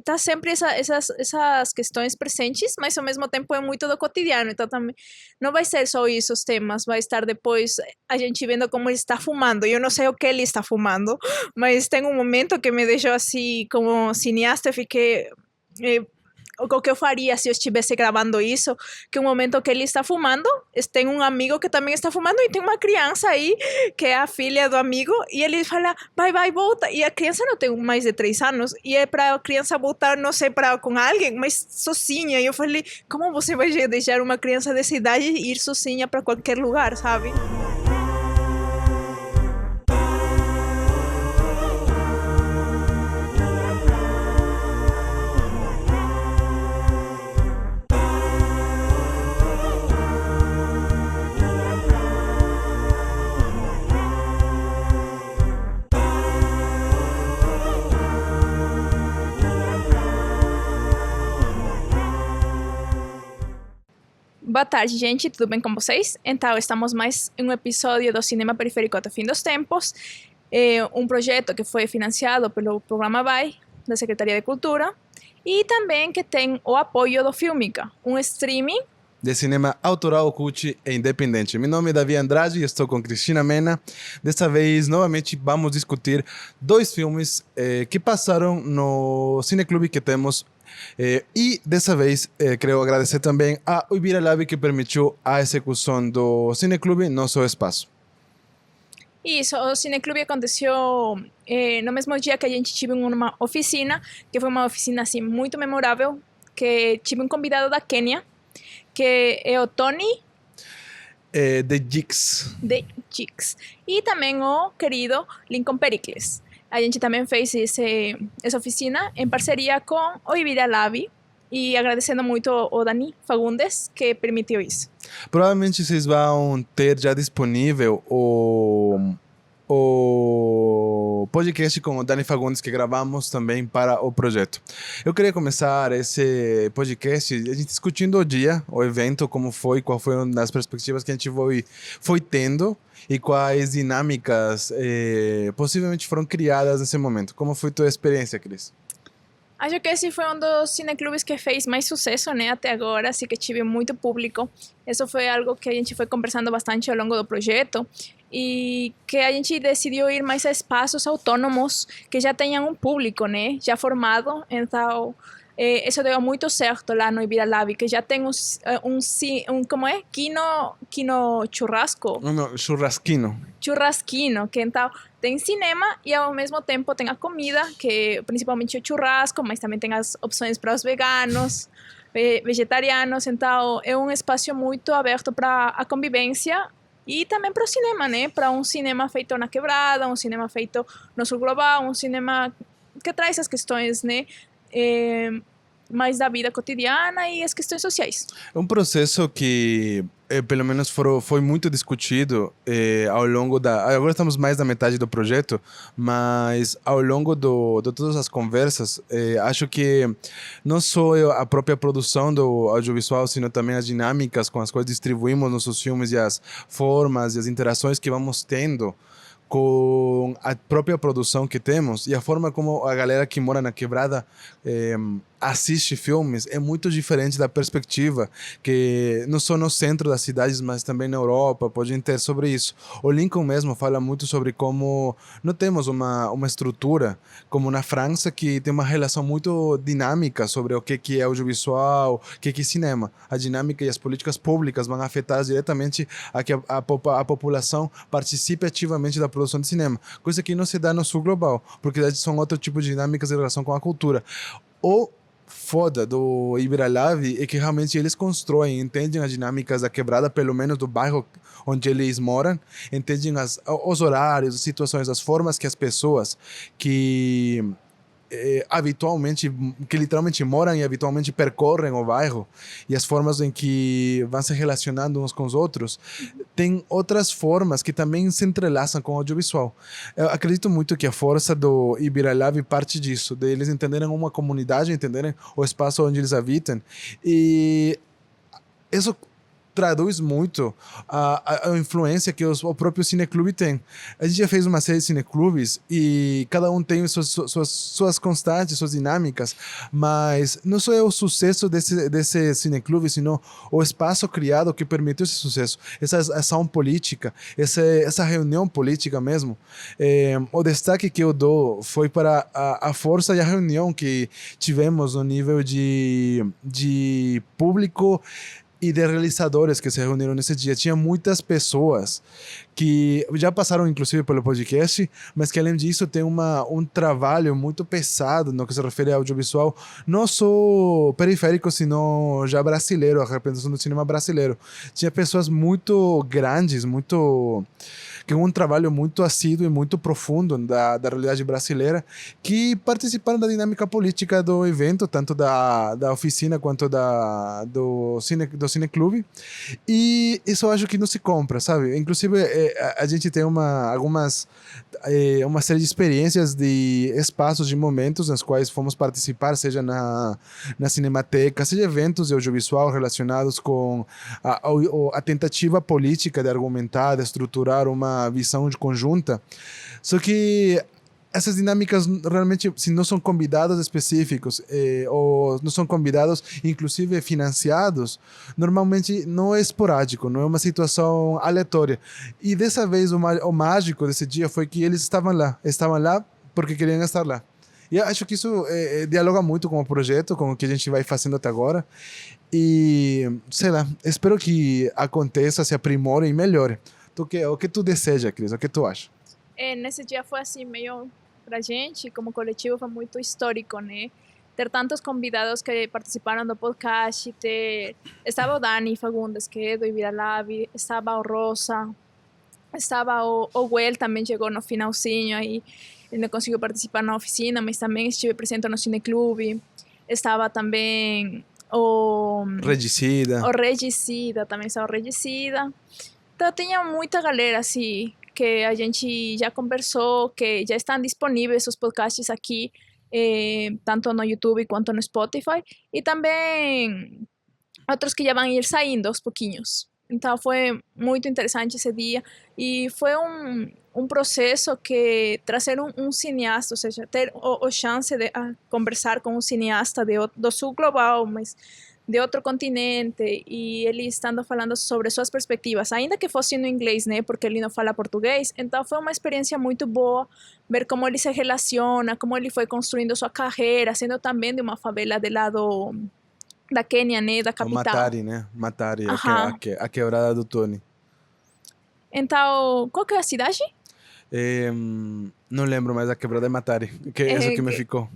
tá sempre essas questões presentes, mas ao mesmo tempo é muito do cotidiano, então também não vai ser só isso os temas, vai estar depois a gente vendo como ele está fumando, eu não sei o que ele está fumando, mas tem um momento que me deixou assim, como cineasta, eu fiquei... o que eu faria se eu estivesse gravando isso, que um momento que ele está fumando, tem um amigo que também está fumando e tem uma criança aí, que é a filha do amigo, e ele fala, vai, volta, e a criança não tem mais de 3 anos, e é para a criança voltar, não sei, com alguém, mas sozinha, e eu falei, como você vai deixar uma criança dessa idade ir sozinha para qualquer lugar, sabe? Boa tarde, gente, tudo bem com vocês? Então, estamos mais em um episódio do Cinema Periférico até o Fim dos Tempos, um projeto que foi financiado pelo Programa VAI, da Secretaria de Cultura, e também que tem o apoio do Filmica, um streaming de cinema autoral, cult e independente. Meu nome é Davi Andrade e estou com Cristina Mena. Desta vez, novamente, vamos discutir 2 filmes que passaram no cineclube que temos. E dessa vez, quero agradecer também a Ibira Lab que permitiu a execução do cineclube no seu espaço. Isso, o Cineclube aconteceu no mesmo dia que a gente tive uma oficina, que foi uma oficina assim, muito memorável, que tive um convidado da Quênia, que é o Tony The Jigs. E também o querido Lincoln Pericles. A gente também fez essa oficina em parceria com o Ibira Lab e agradecendo muito o Dani Fagundes que permitiu isso. Provavelmente vocês vão ter já disponível o podcast com o Dani Fagundes que gravamos também para o projeto. Eu queria começar esse podcast a gente discutindo o dia, o evento, como foi, qual foi uma das perspectivas que a gente foi tendo e quais dinâmicas possivelmente foram criadas nesse momento. Como foi tua experiência, Cris? Acho que esse foi um dos cineclubes que fez mais sucesso, né, até agora, assim que tive muito público. Isso foi algo que a gente foi conversando bastante ao longo do projeto e que a gente decidiu ir mais a espaços autônomos que já tenham um público, né, já formado. Então, isso deu muito certo lá no Ibira Lab, que já tem como é? Quino churrasco? Churrasquino, que então tem cinema e ao mesmo tempo tem a comida, que principalmente o churrasco, mas também tem as opções para os veganos, vegetarianos, então é um espaço muito aberto para a convivência e também para o cinema, né? Para um cinema feito na quebrada, um cinema feito no sul global, um cinema que traz as questões, né? Mais da vida cotidiana e as questões sociais. É um processo que, pelo menos, foi muito discutido ao longo da... Agora estamos mais da metade do projeto, mas ao longo de todas as conversas, acho que não só a própria produção do audiovisual, sino também as dinâmicas com as quais distribuímos nossos filmes e as formas e as interações que vamos tendo com a própria produção que temos e a forma como a galera que mora na quebrada assiste filmes é muito diferente da perspectiva que não só no centro das cidades, mas também na Europa podem ter sobre isso. O Lincoln mesmo fala muito sobre como não temos uma estrutura como na França, que tem uma relação muito dinâmica sobre o que é audiovisual, o que é cinema. A dinâmica e as políticas públicas vão afetar diretamente a que a população participe ativamente da produção de cinema, coisa que não se dá no sul global, porque são outro tipo de dinâmicas em relação com a cultura. O foda do Ibira Lab é que realmente eles constroem, entendem as dinâmicas da quebrada, pelo menos do bairro onde eles moram, entendem os horários, as situações, as formas que as pessoas que habitualmente, que literalmente moram e habitualmente percorrem o bairro e as formas em que vão se relacionando uns com os outros, tem outras formas que também se entrelaçam com o audiovisual. Eu acredito muito que a força do Ibira Lab parte disso, de eles entenderem uma comunidade, entenderem o espaço onde eles habitam, e isso traduz muito a influência que o próprio cineclube tem. A gente já fez uma série de cineclubes e cada um tem suas constantes, suas dinâmicas, mas não só é o sucesso desse cineclube, sino o espaço criado que permitiu esse sucesso, essa ação política, essa reunião política mesmo. O destaque que eu dou foi para a força e a reunião que tivemos no nível de público e de realizadores que se reuniram nesse dia. Tinha muitas pessoas que já passaram, inclusive, pelo podcast, mas que, além disso, tem um trabalho muito pesado no que se refere ao audiovisual, não só periférico, sino já brasileiro, a representação do cinema brasileiro. Tinha pessoas muito grandes, que um trabalho muito assíduo e muito profundo da realidade brasileira, que participaram da dinâmica política do evento, tanto da oficina quanto do cineclube. E isso eu acho que não se compra, sabe? Inclusive, a gente tem uma série de experiências, de espaços, de momentos nos quais fomos participar, seja na Cinemateca, seja eventos de audiovisual relacionados com a tentativa política de argumentar, de estruturar uma visão de conjunta. Só que essas dinâmicas realmente, se não são convidados específicos ou não são convidados, inclusive financiados, normalmente não é esporádico, não é uma situação aleatória. E dessa vez o mágico desse dia foi que eles estavam lá porque queriam estar lá. E eu acho que isso dialoga muito com o projeto, com o que a gente vai fazendo até agora. E, sei lá, espero que aconteça, se aprimore e melhore. O que tu deseja, Cris? O que tu acha? Nesse dia foi assim, meio pra gente, como coletivo, foi muito histórico, né? Ter tantos convidados que participaram do podcast, estava o Dani Fagundes, que é do Ibiralab, estava o Rosa, estava o Well, também chegou no finalzinho, aí ele não conseguiu participar na oficina, mas também estive presente no Cineclube, estava também o Regicida. O Regicida, também estava o Regicida. Então tinha muita galera, assim, que a gente já conversou, que já estão disponíveis os podcasts aqui, tanto no YouTube quanto no Spotify, e também outros que já vão ir saindo aos pouquinhos. Então foi muito interessante esse dia, e foi um processo que trazer um cineasta, ou seja, ter a chance de conversar com um cineasta do sul global, mas de outro continente, e ele estando falando sobre suas perspectivas, ainda que fosse no inglês, né, porque ele não fala português. Então foi uma experiência muito boa ver como ele se relaciona, como ele foi construindo sua carreira, sendo também de uma favela de lado da Quênia, né, da capital. Matari, né? Matari, a quebrada do Tony. Então, qual que é a cidade? Não lembro, mas a quebrada é Matari, que é isso que me ficou.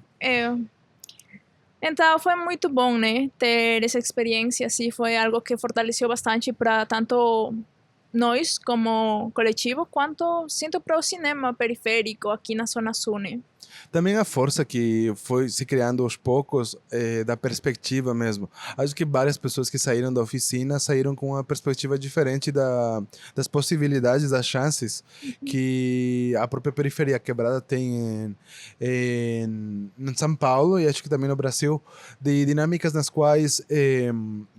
Então foi muito bom, né, ter essa experiência, assim, foi algo que fortaleceu bastante para tanto nós como coletivo, quanto sinto para o cinema periférico aqui na Zona Sul, né. Também a força que foi se criando aos poucos da perspectiva mesmo. Acho que várias pessoas que saíram da oficina saíram com uma perspectiva diferente das possibilidades, das chances que a própria periferia quebrada tem em São Paulo, e acho que também no Brasil, de dinâmicas nas quais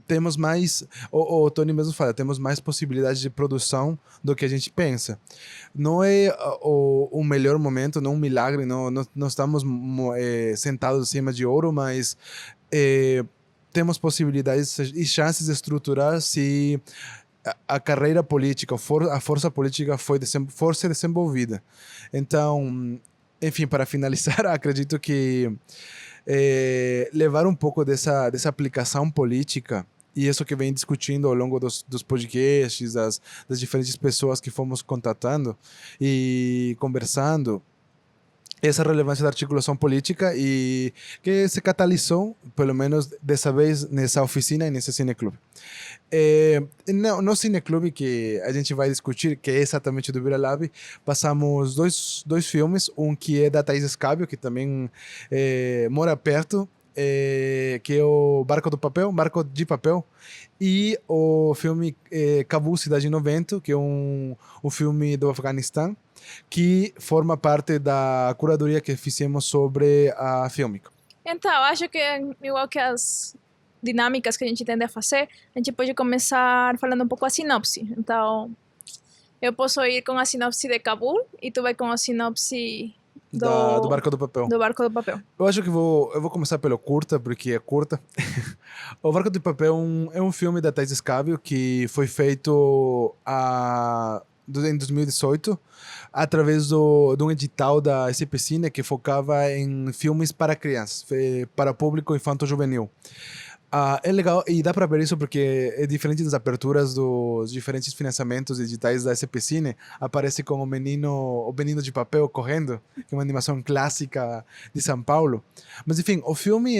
temos mais, o Tony mesmo fala, temos mais possibilidades de produção do que a gente pensa. Não é o melhor momento, não um milagre, não estamos sentados em cima de ouro, mas temos possibilidades e chances de estruturar se a carreira política, a força política for ser desenvolvida. Então, enfim, para finalizar, acredito que levar um pouco dessa aplicação política, e isso que vem discutindo ao longo dos podcasts, das diferentes pessoas que fomos contatando e conversando, essa relevância da articulação política, e que se catalisou, pelo menos dessa vez, nessa oficina e nesse cineclube. No cineclube que a gente vai discutir, que é exatamente do Viralab, passamos dois filmes, um que é da Thaís Escábio, que também mora perto, que é o Barco de Papel, e o filme Cabul, Cidade 90, que é um filme do Afeganistão, que forma parte da curadoria que fizemos sobre a Filmico. Então, acho que é igual que as dinâmicas que a gente tende a fazer, a gente pode começar falando um pouco a sinopse. Então, eu posso ir com a sinopse de Cabul e tu vai com a sinopse Do Barco do Papel. do Barco do Papel. Eu acho que eu vou começar pelo curta, porque é curta. O Barco do Papel é um filme da Thaís Escábio que foi feito em 2018 através de um edital da SP Cine que focava em filmes para crianças, para público infanto-juvenil. É legal e dá para ver isso porque é diferente das aberturas dos diferentes financiamentos digitais da SP Cine, aparece com o menino de papel correndo, que é uma animação clássica de São Paulo. Mas enfim, o filme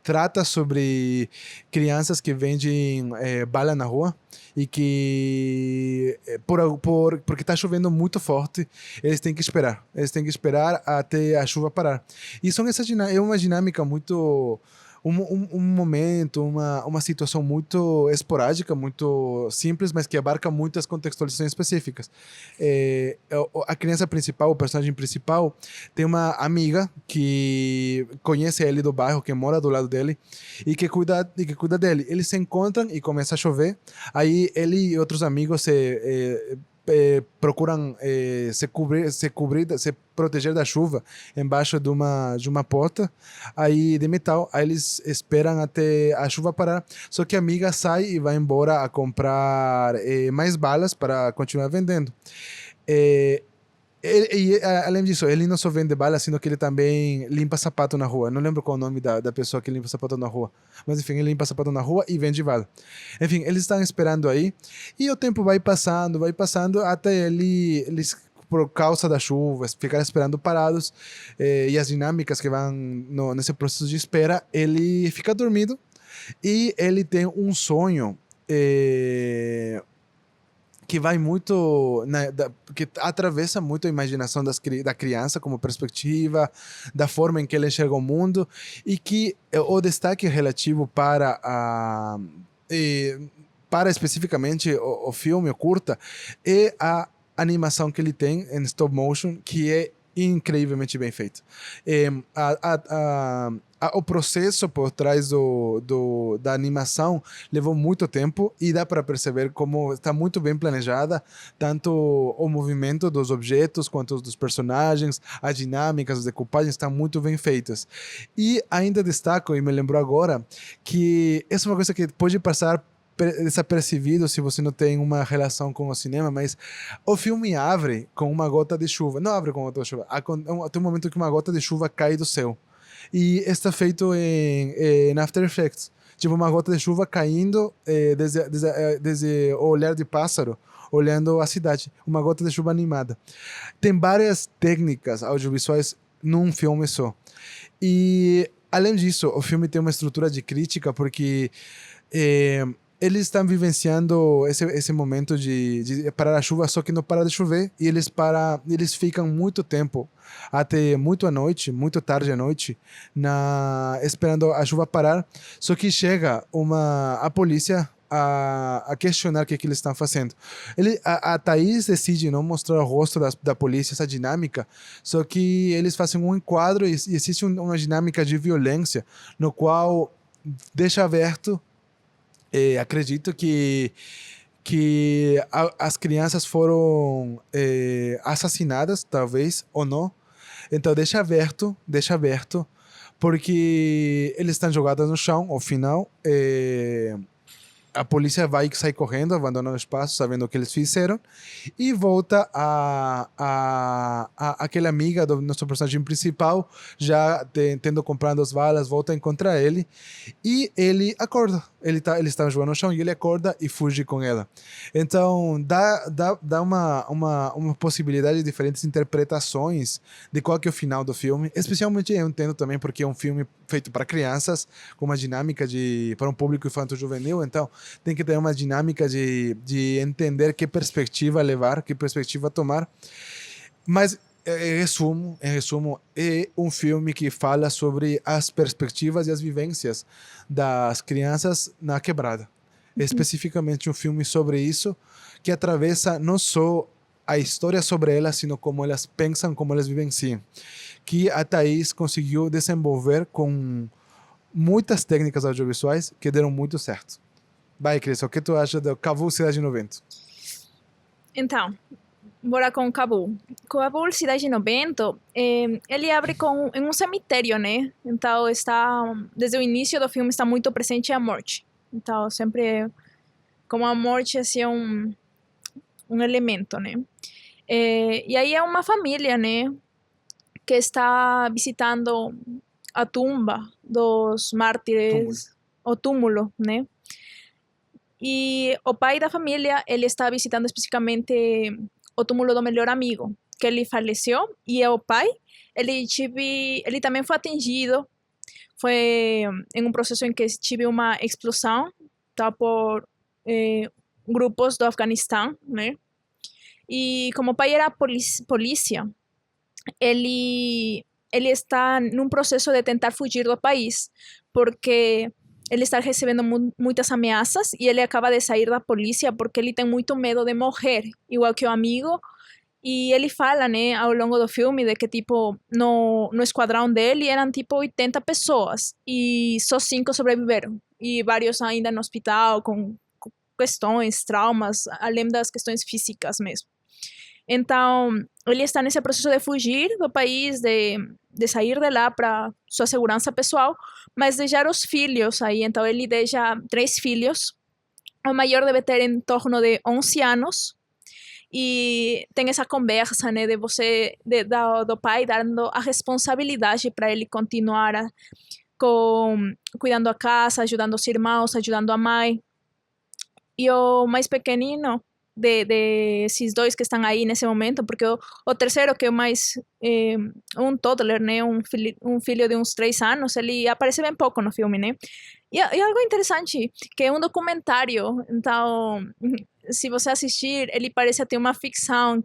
trata sobre crianças que vendem bala na rua e que porque está chovendo muito forte, eles têm que esperar. Eles têm que esperar até a chuva parar. E é uma dinâmica muito um momento, uma situação muito esporádica, muito simples, mas que abarca muitas contextualizações específicas. A criança principal, o personagem principal, tem uma amiga que conhece ele do bairro, que mora do lado dele e que cuida dele. Eles se encontram e começa a chover. Aí ele e outros amigos procuram se proteger da chuva embaixo de uma porta aí de metal. Aí eles esperam até a chuva parar. Só que a amiga sai e vai embora a comprar mais balas para continuar vendendo. Além disso, ele não só vende bala, sino que ele também limpa sapato na rua. Não lembro qual é o nome da pessoa que limpa sapato na rua. Mas enfim, ele limpa sapato na rua e vende bala. Enfim, eles estão esperando aí. E o tempo vai passando, até eles, por causa da chuva, ficar esperando parados. E as dinâmicas que vão nesse processo de espera, ele fica dormido. E ele tem um sonho que vai muito, que atravessa muito a imaginação da criança como perspectiva, da forma em que ele enxerga o mundo, e que o destaque relativo para especificamente o filme, o curta, é a animação que ele tem em stop motion, que é incrivelmente bem feito. O processo por trás da animação levou muito tempo e dá para perceber como está muito bem planejada, tanto o movimento dos objetos quanto dos personagens, as dinâmicas, as decoupagens estão muito bem feitas. E ainda destaco, e me lembrou agora, que essa é uma coisa que pode passar desapercebido se você não tem uma relação com o cinema, mas o filme abre com uma gota de chuva. Não abre com uma gota de chuva. Tem um momento que uma gota de chuva cai do céu. E está feito em After Effects. Tipo, uma gota de chuva caindo desde o olhar de pássaro, olhando a cidade. Uma gota de chuva animada. Tem várias técnicas audiovisuais num filme só. E, além disso, o filme tem uma estrutura de crítica, porque eles estão vivenciando esse momento de parar a chuva, só que não para de chover, e eles ficam muito tempo, até muito à noite, muito tarde à noite, esperando a chuva parar, só que chega a polícia a questionar o que eles estão fazendo. A Thaís decide não mostrar o rosto da polícia, essa dinâmica, só que eles fazem um enquadro e existe uma dinâmica de violência, no qual deixa aberto. Acredito que as crianças foram assassinadas, talvez, ou não. Então deixa aberto, porque eles estão jogados no chão, ao final. A polícia sai correndo, abandona o espaço, sabendo o que eles fizeram, e volta aquela amiga do nosso personagem principal, já tendo comprado as balas, volta a encontrar ele, e ele acorda. Ele está jogando no chão e ele acorda e fuge com ela. Então, dá uma possibilidade de diferentes interpretações de qual que é o final do filme. Especialmente eu entendo também porque é um filme feito para crianças, com uma dinâmica para um público infanto-juvenil. Então, tem que ter uma dinâmica de entender que perspectiva levar, que perspectiva tomar. Mas, em resumo, é um filme que fala sobre as perspectivas e as vivências das crianças na quebrada. É especificamente um filme sobre isso, que atravessa não só a história sobre elas, sino como elas pensam, como elas vivenciam. Que a Thaís conseguiu desenvolver com muitas técnicas audiovisuais que deram muito certo. Vai, Cris, o que tu acha do Kabul Cidade no Vento? Então, bora com Cabul. Cabul, Cidade no Vento, ele abre em um cemitério, né? Então, desde o início do filme, está muito presente a morte. Então, sempre, como a morte, assim, um elemento, né? E aí é uma família, né? Que está visitando a tumba dos mártires, o túmulo, né? E o pai da família, ele está visitando especificamente o túmulo do melhor amigo, que ele faleceu, e o pai, ele também foi atingido, foi em um processo em que tive uma explosão, tá, por grupos do Afeganistão, né? E como o pai era polícia, ele está num processo de tentar fugir do país, porque ele está recebendo muitas ameaças e ele acaba de sair da polícia porque ele tem muito medo de morrer, igual que o amigo. E ele fala, né, ao longo do filme, de que, tipo, no esquadrão dele eram, tipo, 80 pessoas e só 5 sobreviveram. E vários ainda no hospital com questões, traumas, além das questões físicas mesmo. Então, ele está nesse processo de fugir do país, de sair de lá para sua segurança pessoal, mas deixar os filhos aí. Então, ele deixa 3 filhos. O maior deve ter em torno de 11 anos. E tem essa conversa, né, do pai dando a responsabilidade para ele continuar cuidando a casa, ajudando os irmãos, ajudando a mãe. E o mais pequenino desses dois que estão aí nesse momento, porque o terceiro, que é mais um toddler, né, um filho de uns 3 anos, ele aparece bem pouco no filme, né? E algo interessante, que é um documentário, então, se você assistir, ele parece ter uma ficção,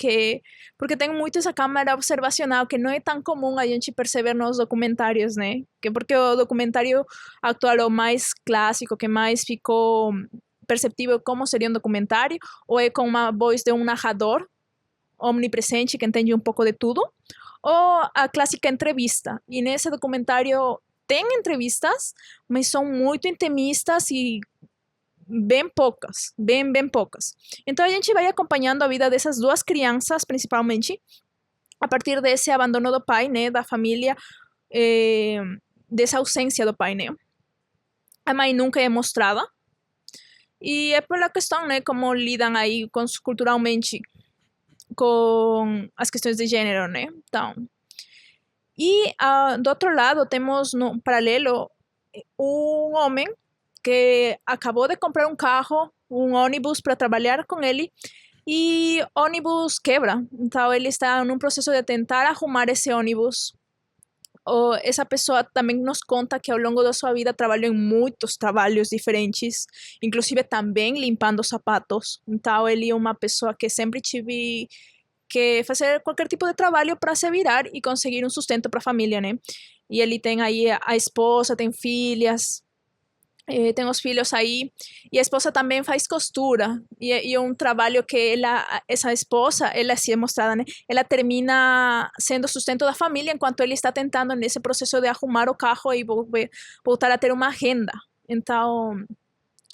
porque tem muito essa câmera observacional, que não é tão comum a gente perceber nos documentários, né? Porque o documentário atual, o mais clássico, que mais ficou perceptível como seria um documentário, ou é com uma voz de um narrador omnipresente que entende um pouco de tudo, ou a clássica entrevista. E nesse documentário tem entrevistas, mas são muito intimistas e bem poucas, bem poucas. Então a gente vai acompanhando a vida dessas 2 crianças, principalmente, a partir desse abandono do pai, né, da família, dessa ausência do pai, né. A mãe nunca é mostrada, e é pela questão, né, como lidam aí culturalmente com as questões de gênero, né? Então, e do outro lado temos no paralelo um homem que acabou de comprar um carro, um ônibus para trabalhar com ele, e o ônibus quebra. Então ele está num processo de tentar arrumar esse ônibus. Essa pessoa também nos conta que ao longo da sua vida trabalhou em muitos trabalhos diferentes, inclusive também limpando sapatos. Então ele é uma pessoa que sempre tive que fazer qualquer tipo de trabalho para se virar e conseguir um sustento para a família, né? E ele tem aí a esposa, tem filhas, tem os filhos aí, e a esposa também faz costura, e é um trabalho que essa esposa, ela se é mostrada, né? Ela termina sendo sustento da família, enquanto ele está tentando nesse processo de arrumar o carro e voltar a ter uma renda. Então,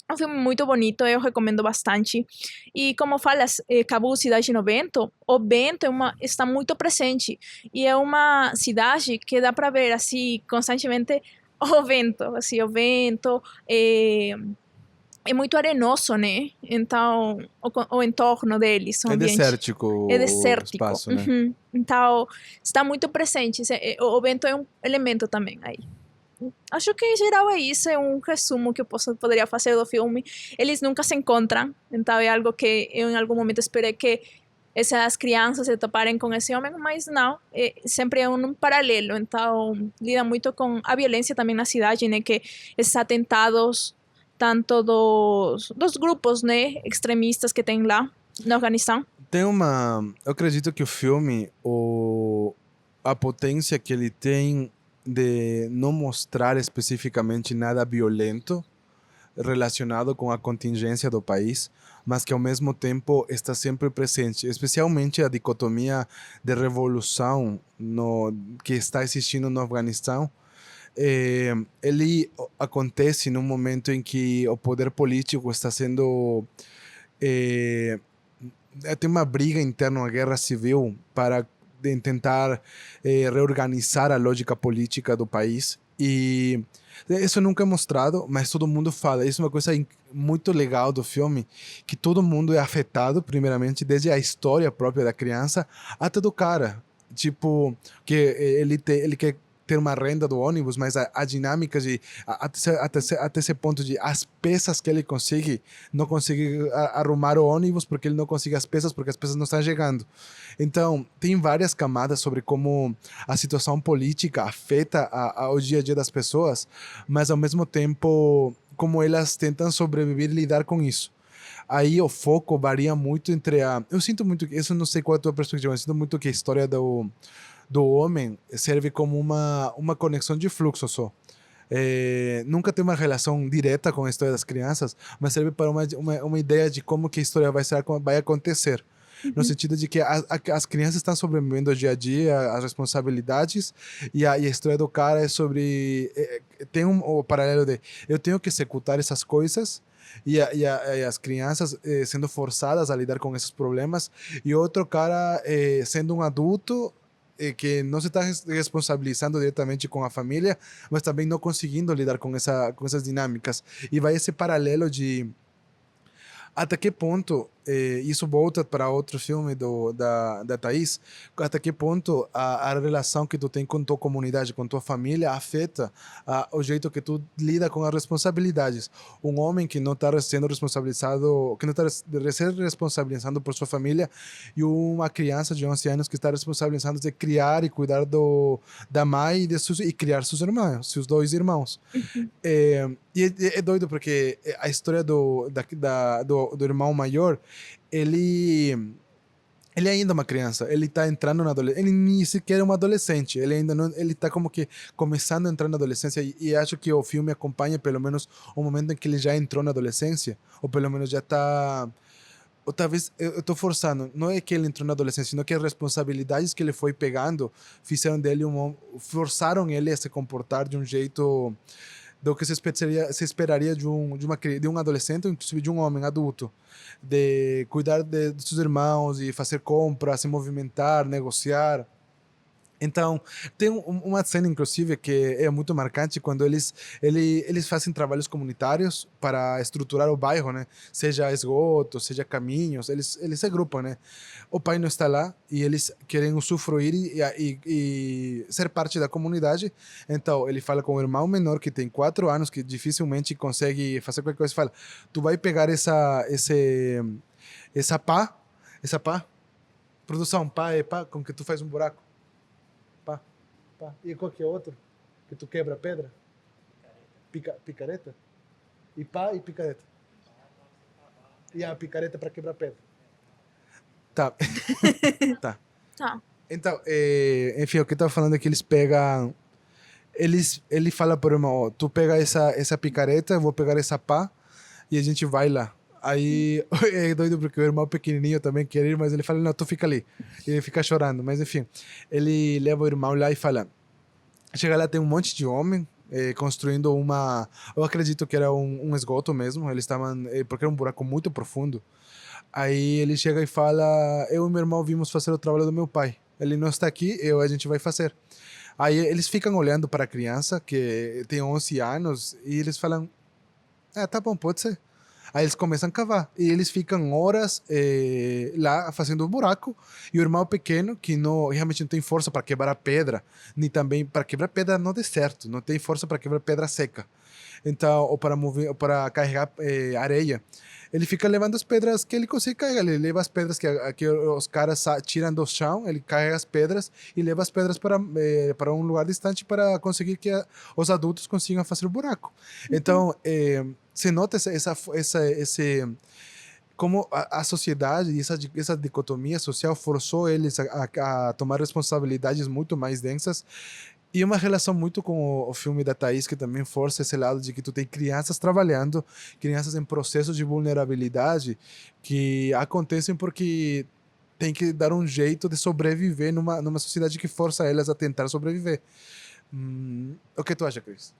é um filme muito bonito, eu recomendo bastante. E como falas, Cabul, Cidade no Vento, o vento está muito presente. E é uma cidade que dá para ver, assim, constantemente o vento. Assim, o vento é muito arenoso, né? Então, o entorno deles, o ambiente. É desértico o espaço, né? Uhum. Então, está muito presente. O vento é um elemento também aí. Acho que em geral é isso, é um resumo que eu poderia fazer do filme. Eles nunca se encontram, então é algo que eu em algum momento esperei que essas crianças se toparem com esse homem, mas não, sempre é um paralelo. Então lida muito com a violência também na cidade, né, que esses atentados, tanto dos grupos, né, extremistas que tem lá no Afeganistão. Eu acredito que o filme, a potência que ele tem de não mostrar especificamente nada violento relacionado com a contingência do país, mas que ao mesmo tempo está sempre presente, especialmente a dicotomia de revolução que está existindo no Afeganistão, ele acontece num momento em que o poder político está sendo tem uma briga interna, uma guerra civil para tentar reorganizar a lógica política do país. E isso nunca é mostrado, mas todo mundo fala. Isso é uma coisa muito legal do filme, que todo mundo é afetado, primeiramente, desde a história própria da criança até do cara. Tipo, que ele quer ter uma renda do ônibus, mas a dinâmica de até esse ponto de as peças que ele consegue, não consegue arrumar o ônibus porque ele não consegue as peças, porque as peças não estão chegando. Então, tem várias camadas sobre como a situação política afeta ao dia a dia das pessoas, mas ao mesmo tempo como elas tentam sobreviver e lidar com isso. Aí o foco varia muito entre a... Eu sinto muito que... Isso não sei qual é a tua perspectiva, mas eu sinto muito que a história do homem serve como uma conexão de fluxo só. Nunca tem uma relação direta com a história das crianças, mas serve para uma ideia de como que a história vai acontecer. No sentido de que as crianças estão sobrevivendo dia a dia, as responsabilidades, e a história do cara é sobre... tem o paralelo de eu tenho que executar essas coisas, e as crianças sendo forçadas a lidar com esses problemas, e outro cara sendo um adulto que não se está responsabilizando diretamente com a família, mas também não conseguindo lidar com essas dinâmicas. E vai esse paralelo de até que ponto, isso volta para outro filme da Thaís, até que ponto a relação que tu tem com tua comunidade, com tua família, afeta o jeito que tu lida com as responsabilidades. Um homem que não está sendo responsabilizado, que não está se responsabilizando por sua família, e uma criança de 11 anos que está responsabilizando de criar e cuidar da mãe e criar seus dois irmãos. E é doido porque a história do irmão maior, ele ainda é uma criança, ele está entrando na adolescência, ele nem sequer é um adolescente, ele ainda não, ele está como que começando a entrar na adolescência, e acho que o filme acompanha pelo menos o momento em que ele já entrou na adolescência, ou pelo menos já está... Ou talvez eu estou forçando, não é que ele entrou na adolescência, sino que as responsabilidades que ele foi pegando fizeram dele forçaram ele a se comportar de um jeito do que se esperaria de um adolescente, ou inclusive de um homem adulto, de cuidar de seus irmãos e fazer compras, se movimentar, negociar. Então, tem uma cena, inclusive, que é muito marcante quando eles fazem trabalhos comunitários para estruturar o bairro, né? Seja esgoto, seja caminhos, eles se agrupam, né? O pai não está lá e eles querem usufruir e ser parte da comunidade. Então, ele fala com o irmão menor, que tem 4 anos, que dificilmente consegue fazer qualquer coisa. Fala, tu vai pegar essa pá, produção, pá é pá, com que tu faz um buraco. Pá, pá. E qual que é outro? Que tu quebra pedra? Picareta? E pá e picareta. E a picareta para quebrar pedra. Tá. Tá. Tá. Então, enfim, o que eu tava falando é que eles pegam... Ele fala pro irmão, ó, tu pega essa picareta, eu vou pegar essa pá, e a gente vai lá. Aí é doido porque o irmão pequenininho também quer ir, mas ele fala, não, tu fica ali. E ele fica chorando, mas enfim. Ele leva o irmão lá e fala... Chega lá, tem um monte de homem construindo uma... Eu acredito que era um esgoto mesmo. Eles estavam... porque era um buraco muito profundo. Aí ele chega e fala... Eu e meu irmão vimos fazer o trabalho do meu pai. Ele não está aqui, a gente vai fazer. Aí eles ficam olhando para a criança, que tem 11 anos, e eles falam... tá bom, pode ser. Aí eles começam a cavar. E eles ficam horas lá fazendo o buraco. E o irmão pequeno, que realmente não tem força para quebrar pedra, nem também para quebrar pedra no deserto, não tem força para quebrar pedra seca. Então, ou para mover, ou para carregar areia. Ele fica levando as pedras que ele consegue carregar. Ele leva as pedras que os caras tiram do chão, ele carrega as pedras e leva as pedras para um lugar distante para conseguir que os adultos consigam fazer o buraco. Então, se nota esse como a sociedade e essa dicotomia social forçou eles a tomar responsabilidades muito mais densas. E uma relação muito com o filme da Thaís, que também força esse lado de que tu tem crianças trabalhando, crianças em processos de vulnerabilidade que acontecem porque tem que dar um jeito de sobreviver numa sociedade que força elas a tentar sobreviver. O que tu acha, Cris?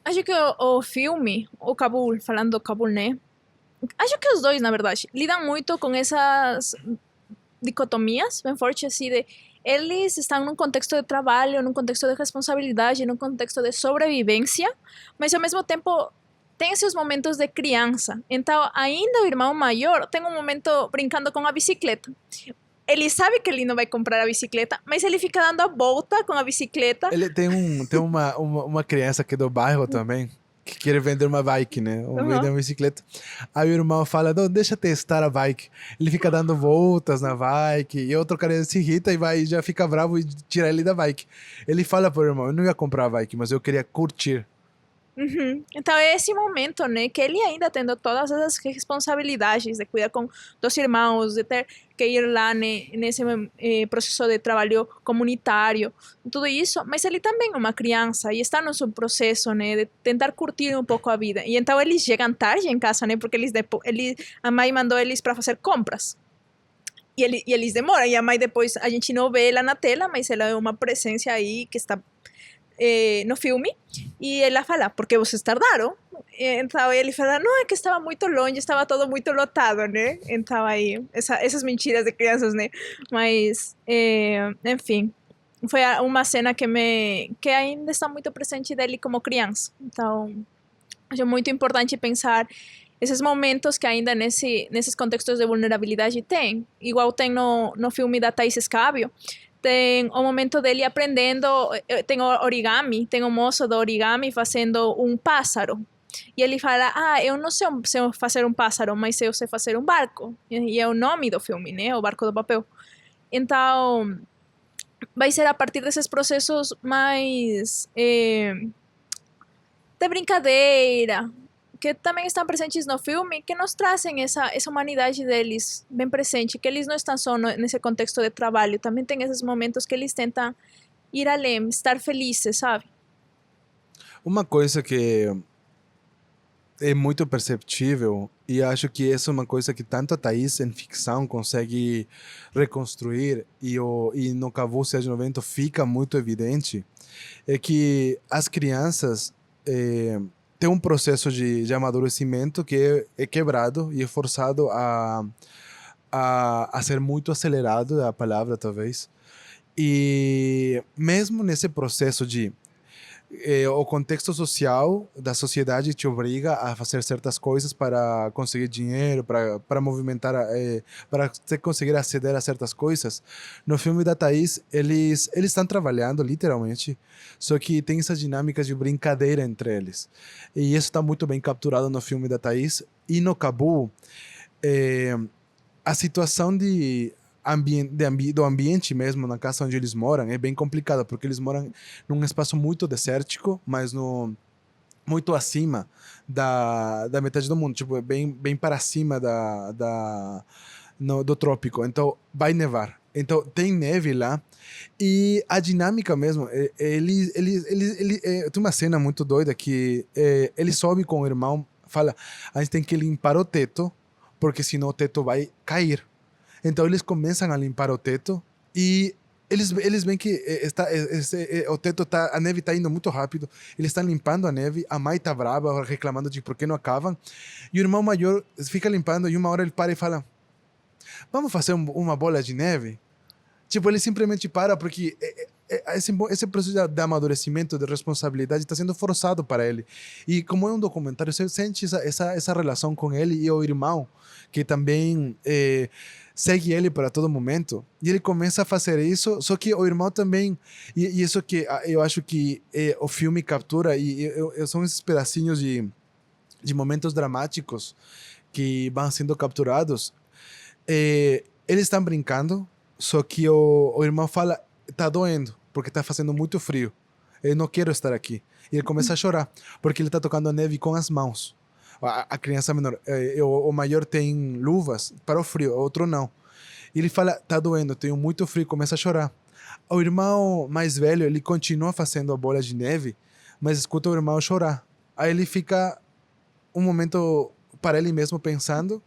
Acho que o filme, o Kabul, falando do Kabul, né? Acho que os dois, na verdade, lidam muito com essas dicotomias bem fortes, assim, de eles estão num contexto de trabalho, num contexto de responsabilidade, num contexto de sobrevivência, mas ao mesmo tempo tem esses momentos de criança. Então, ainda o irmão maior tem um momento brincando com a bicicleta. Ele sabe que ele não vai comprar a bicicleta, mas ele fica dando a volta com a bicicleta. Ele tem uma criança aqui do bairro também que quer vender uma bike, né? Vender Uhum. uma bicicleta. Aí o irmão fala, não, deixa eu testar a bike. Ele fica dando voltas na bike e outro cara se irrita e vai já fica bravo e tira ele da bike. Ele fala pro irmão, eu não ia comprar a bike, mas eu queria curtir. Uhum. Então é esse momento, né, que ele ainda tendo todas essas responsabilidades de cuidar com dos irmãos, de ter que ir lá nesse processo de trabalho comunitário, tudo isso, mas ele também é uma criança e está no seu processo, né, de tentar curtir um pouco a vida. E então eles chegam tarde em casa, né, porque a mãe mandou eles para fazer compras. E eles demoram, e a mãe depois, a gente não vê ela na tela, mas ela é uma presença aí que está no filme, e ela fala, por que vocês tardaram? Então ele fala, não, é que estava muito longe, estava todo muito lotado, né? Então aí, essas mentiras de crianças, né? Mas, enfim, foi uma cena que ainda está muito presente dele como criança. Então, acho muito importante pensar esses momentos que ainda nesses contextos de vulnerabilidade tem. Igual tem no filme da Thaís Escábio, tem o momento dele aprendendo, tem origami, tem o moço do origami fazendo um pássaro. E ele fala, eu não sei fazer um pássaro, mas eu sei fazer um barco. E é o nome do filme, né? O Barco do Papel. Então, vai ser a partir desses processos mais de brincadeira, que também estão presentes no filme, que nos trazem essa humanidade deles bem presente, que eles não estão só nesse contexto de trabalho, também tem esses momentos que eles tentam ir além, estar felizes, sabe? Uma coisa que é muito perceptível e acho que essa é uma coisa que tanto a Thaís em ficção consegue reconstruir e no Cavu Cidade 90 fica muito evidente, é que as crianças têm um processo de amadurecimento que é quebrado e é forçado a ser muito acelerado, é a palavra talvez. E mesmo nesse processo de o contexto social da sociedade te obriga a fazer certas coisas para conseguir dinheiro, para movimentar, para você conseguir aceder a certas coisas. No filme da Thaís, eles estão trabalhando, literalmente, só que tem essas dinâmicas de brincadeira entre eles. E isso está muito bem capturado no filme da Thaís. E no Cabu, eh, a situação do ambiente mesmo na casa onde eles moram é bem complicada, porque eles moram num espaço muito desértico, mas muito acima da metade do mundo, tipo, é bem para cima do trópico. Então, vai nevar. Então, tem neve lá. E a dinâmica mesmo, tem uma cena muito doida que ele sobe com o irmão, fala, a gente tem que limpar o teto, porque senão o teto vai cair. Então eles começam a limpar o teto e eles veem que o teto a neve está indo muito rápido. Eles estão limpando a neve, a mãe está brava, reclamando de por que não acabam. E o irmão maior fica limpando e uma hora ele para e fala: vamos fazer uma bola de neve? Tipo, ele simplesmente para porque esse processo de amadurecimento, de responsabilidade, está sendo forçado para ele. E como é um documentário, você sente essa relação com ele e o irmão, que também segue ele para todo momento. E ele começa a fazer isso, só que o irmão também. E isso que eu acho que o filme captura, são esses pedacinhos de momentos dramáticos que vão sendo capturados. Eles estão brincando, só que o irmão fala, tá doendo, porque tá fazendo muito frio. Eu não quero estar aqui. E ele começa a chorar, porque ele tá tocando a neve com as mãos. A criança menor, o maior tem luvas para o frio, o outro não. E ele fala, tá doendo, tenho muito frio, começa a chorar. O irmão mais velho, ele continua fazendo a bola de neve, mas escuta o irmão chorar. Aí ele fica um momento para ele mesmo pensando.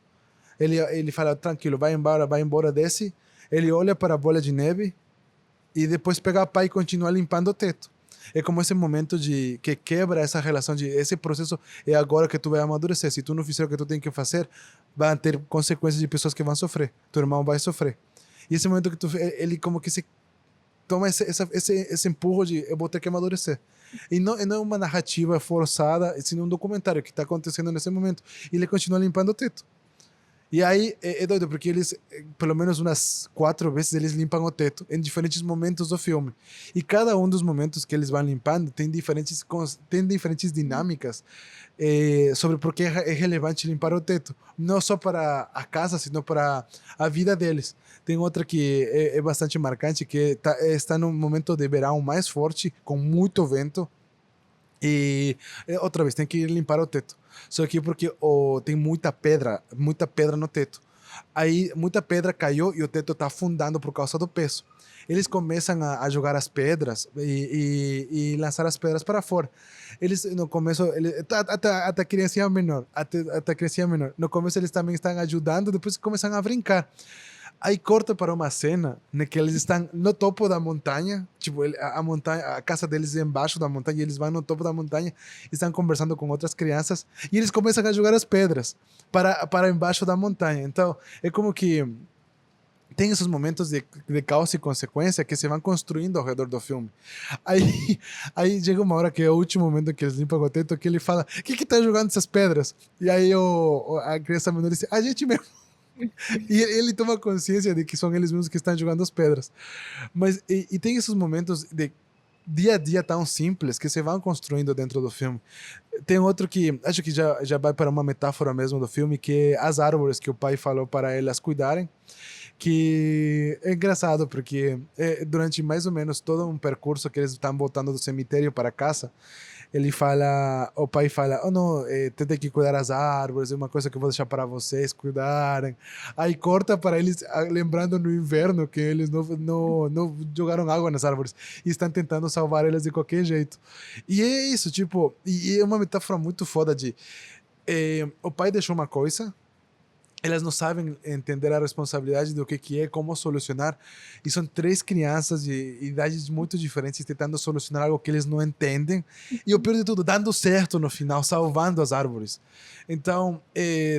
Ele fala, tranquilo, vai embora, desce. Ele olha para a bola de neve e depois pegar a pá e continuar limpando o teto. É como esse momento de que quebra essa relação de esse processo é agora que tu vai amadurecer. Se tu não fizer o que tu tem que fazer, vai ter consequências de pessoas que vão sofrer. Teu irmão vai sofrer. E esse momento que tu ele como que se toma esse empurro de eu vou ter que amadurecer. E não é uma narrativa forçada, sino um documentário que está acontecendo nesse momento. E ele continua limpando o teto. E aí é doido, porque eles, pelo menos umas 4 vezes, eles limpam o teto em diferentes momentos do filme. E cada um dos momentos que eles vão limpando tem diferentes dinâmicas sobre por que é relevante limpar o teto. Não só para a casa, sino para a vida deles. Tem outra que é bastante marcante, que está num momento de verão mais forte, com muito vento. E outra vez, tem que limpar o teto. Só que porque tem muita pedra no teto. Aí muita pedra caiu e o teto está afundando por causa do peso. Eles começam a jogar as pedras e lançar as pedras para fora. Eles no começo, até a criancinha menor, até a criancinha menor. No começo eles também estão ajudando, depois começam a brincar. Aí corta para uma cena em que eles estão no topo da montanha, tipo, a casa deles é embaixo da montanha, e eles vão no topo da montanha e estão conversando com outras crianças, e eles começam a jogar as pedras para embaixo da montanha. Então, é como que tem esses momentos de causa e consequência que se vão construindo ao redor do filme. Aí, aí chega uma hora que é o último momento que eles limpam o teto, que ele fala, que tá jogando essas pedras? E aí a criança menor diz, a gente mesmo. E ele toma consciência de que são eles mesmos que estão jogando as pedras. Mas e tem esses momentos de dia a dia tão simples que se vão construindo dentro do filme. Tem outro que acho que já vai para uma metáfora mesmo do filme, que é as árvores que o pai falou para elas cuidarem. Que é engraçado porque durante mais ou menos todo um percurso que eles estão voltando do cemitério para casa, o pai fala, oh não, tem que cuidar as árvores, é uma coisa que eu vou deixar para vocês cuidarem. Aí corta para eles, lembrando no inverno que eles não jogaram água nas árvores e estão tentando salvar elas de qualquer jeito. E é isso, tipo, e é uma metáfora muito foda de o pai deixou uma coisa, elas não sabem entender a responsabilidade do que é, como solucionar. E são 3 crianças de idades muito diferentes tentando solucionar algo que eles não entendem. E o pior de tudo, dando certo no final, salvando as árvores. Então,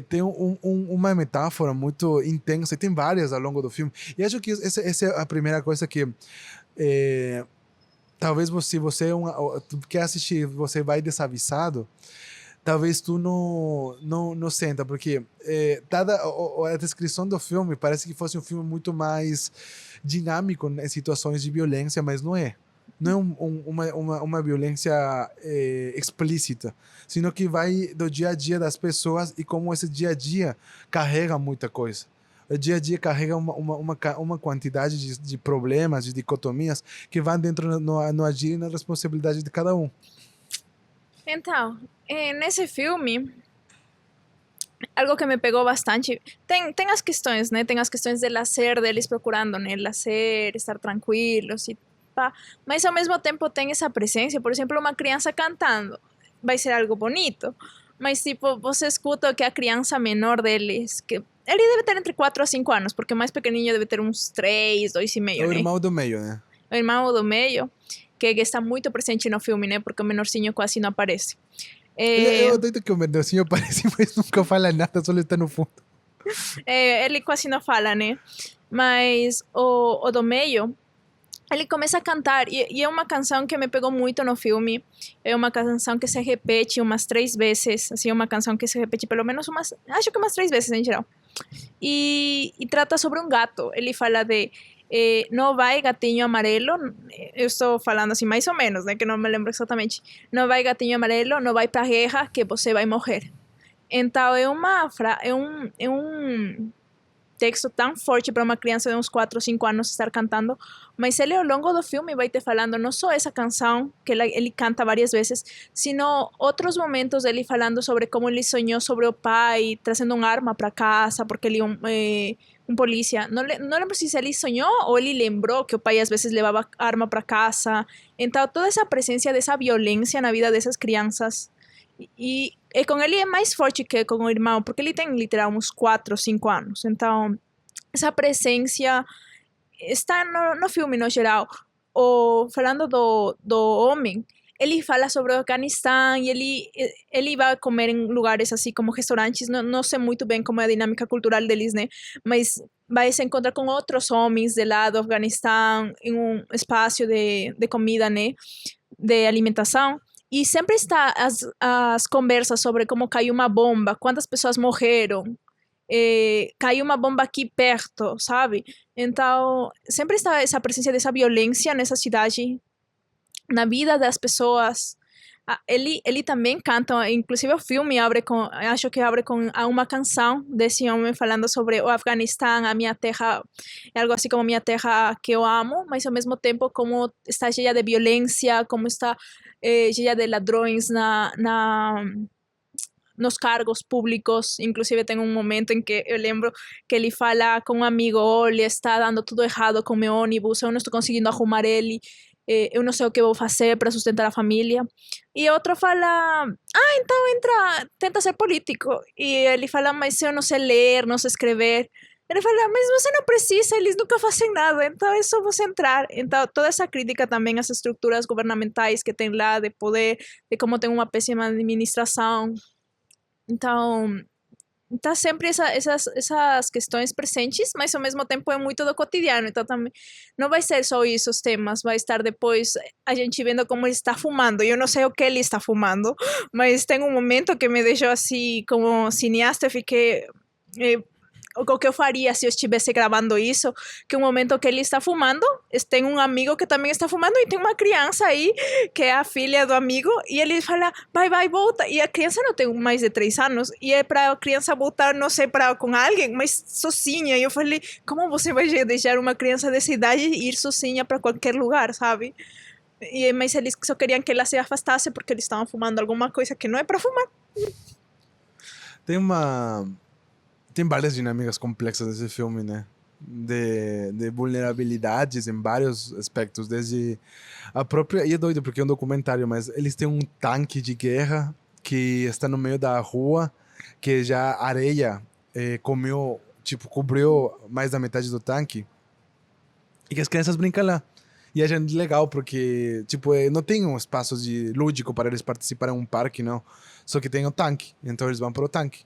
tem uma metáfora muito intensa, e tem várias ao longo do filme. E acho que essa é a primeira coisa que... talvez se você quer assistir, você vai desavisado, talvez tu não senta, porque dada a descrição do filme, parece que fosse um filme muito mais dinâmico em situações de violência, mas não é. Não é uma violência explícita, sino que vai do dia a dia das pessoas e como esse dia a dia carrega muita coisa. O dia a dia carrega uma quantidade de problemas, de dicotomias que vão dentro no agir e na responsabilidade de cada um. Então, nesse filme, algo que me pegou bastante, tem as questões, né? Tem as questões de lazer, deles procurando, né? Lazer, estar tranquilos e pá. Mas ao mesmo tempo tem essa presença, por exemplo, uma criança cantando, vai ser algo bonito. Mas, tipo, você escuta que a criança menor deles, que ele deve ter entre 4 a 5 anos, porque o mais pequenininho deve ter uns 3, 2,5, É o né? irmão do meio, né? O irmão do meio, que está muito presente no filme, né? Porque o menorzinho quase não aparece. Eu doido que o menorzinho aparece, mas nunca fala nada, só ele está no fundo. Ele quase não fala, né? Mas o do meio, ele começa a cantar, e é uma canção que me pegou muito no filme. É uma canção que se repete umas 3 vezes, assim, uma canção que se repete pelo menos acho que umas 3 vezes em geral. E trata sobre um gato. Ele fala de não vai gatinho amarelo, eu estou falando assim mais ou menos, né, que não me lembro exatamente. Não vai gatinho amarelo, não vai pra guerra que você vai morrer. Então é um texto tão forte para uma criança de uns 4 ou 5 anos estar cantando, mas ele ao longo do filme vai te falando não só essa canção, que ele canta várias vezes, sino outros momentos dele falando sobre como ele sonhou sobre o pai trazendo uma arma para casa, porque ele um polícia, não lembro se ele sonhou ou ele lembrou que o pai às vezes levava arma para casa. Então toda essa presença dessa violência na vida dessas crianças, e com ele é mais forte que com o irmão, porque ele tem literal uns 4 ou 5 anos. Então, essa presença está no filme no geral, falando do homem, ele fala sobre o Afeganistão e ele vai comer em lugares assim como restaurantes, não sei muito bem como é a dinâmica cultural deles, né? Mas vai se encontrar com outros homens de lá do Afeganistão em um espaço de comida, né? De alimentação. E sempre está as conversas sobre como caiu uma bomba, quantas pessoas morreram, caiu uma bomba aqui perto, sabe? Então, sempre está essa presença dessa violência nessa cidade, na vida das pessoas. Ele também canta, inclusive o filme abre com, acho que abre com uma canção desse homem falando sobre o Afeganistão, a minha terra, é algo assim como minha terra que eu amo, mas ao mesmo tempo como está cheia de violência, como está cheia de ladrões nos cargos públicos. Inclusive tem um momento em que eu lembro que ele fala com um amigo: olha, está dando tudo errado com meu ônibus, eu não estou conseguindo arrumar ele, eu não sei o que vou fazer para sustentar a família. E outro fala: então entra, tenta ser político. E ele fala: mas eu não sei ler, não sei escrever. Ele fala: mas você não precisa, eles nunca fazem nada, então é só você entrar. Então, toda essa crítica também às estruturas governamentais que tem lá, de poder, de como tem uma péssima administração. Então, tá sempre essas questões presentes, mas ao mesmo tempo é muito do cotidiano. Então, também não vai ser só isso os temas, vai estar depois a gente vendo como ele está fumando. Eu não sei o que ele está fumando, mas tem um momento que me deixou assim, como cineasta, eu fiquei. O que eu faria se eu estivesse gravando isso, que um momento que ele está fumando, tem um amigo que também está fumando e tem uma criança aí, que é a filha do amigo, e ele fala: vai, volta. E a criança não tem mais de 3 anos, e é para a criança voltar, não sei, com alguém, mas sozinha. E eu falei: como você vai deixar uma criança dessa idade ir sozinha para qualquer lugar, sabe? Mas eles só queriam que ela se afastasse porque eles estavam fumando alguma coisa que não é para fumar. Tem várias dinâmicas complexas nesse filme, né? De vulnerabilidades em vários aspectos, desde a própria... E é doido, porque é um documentário, mas eles têm um tanque de guerra que está no meio da rua, que já a areia comeu, tipo, cobriu mais da metade do tanque, e que as crianças brincam lá. E é gente legal, porque, tipo, não tem um espaço lúdico para eles participarem em um parque, não. Só que tem o tanque, então eles vão para o tanque.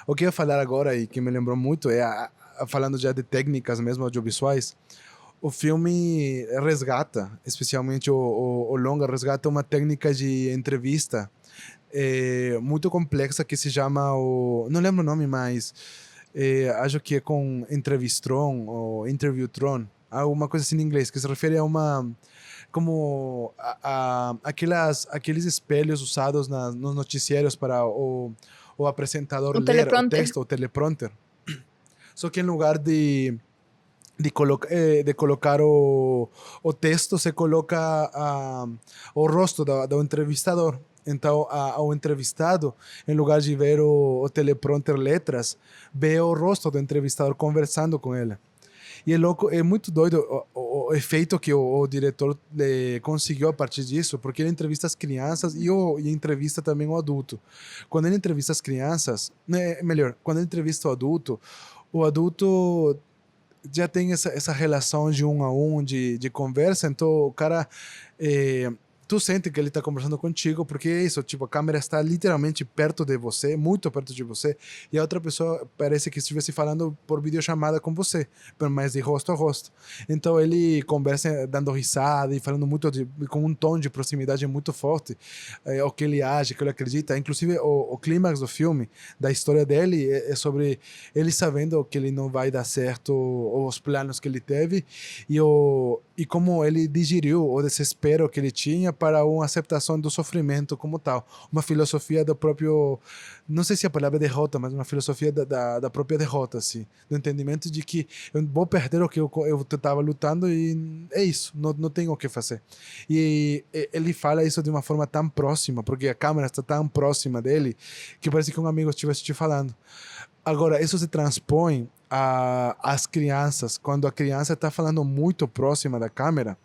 O que eu ia falar agora e que me lembrou muito é, falando já de técnicas mesmo audiovisuais, o filme resgata, especialmente o longa, resgata uma técnica de entrevista muito complexa que se chama não lembro o nome, mas acho que é com Entrevistron ou Interviewtron, alguma coisa assim em inglês, que se refere a uma como aqueles espelhos usados nos noticiários para o apresentador ler o texto, o teleprompter. Só que em lugar de colocar o texto, se coloca o rosto do entrevistador. Então, ao entrevistado, em lugar de ver o teleprompter letras, vê o rosto do entrevistador conversando com ele. E é louco, é muito doido o efeito que o diretor conseguiu a partir disso, porque ele entrevista as crianças e entrevista também o adulto. Quando ele entrevista as crianças, melhor, quando ele entrevista o adulto já tem essa relação de um a um, de conversa, então o cara... tu sente que ele está conversando contigo, porque é isso, tipo, a câmera está literalmente perto de você, muito perto de você, e a outra pessoa parece que estivesse falando por videochamada com você, mas de rosto a rosto. Então ele conversa dando risada e falando muito com um tom de proximidade muito forte, o que ele age, o que ele acredita. Inclusive o clímax do filme, da história dele, é sobre ele sabendo que ele não vai dar certo, os planos que ele teve, e como ele digeriu o desespero que ele tinha para uma aceitação do sofrimento como tal. Uma filosofia do próprio... Não sei se a palavra é derrota, mas uma filosofia da própria derrota, assim. Do entendimento de que eu vou perder o que eu estava lutando e é isso, não tenho o que fazer. E ele fala isso de uma forma tão próxima, porque a câmera está tão próxima dele, que parece que um amigo estivesse te falando. Agora, isso se transpõe às crianças. Quando a criança está falando muito próxima da câmera,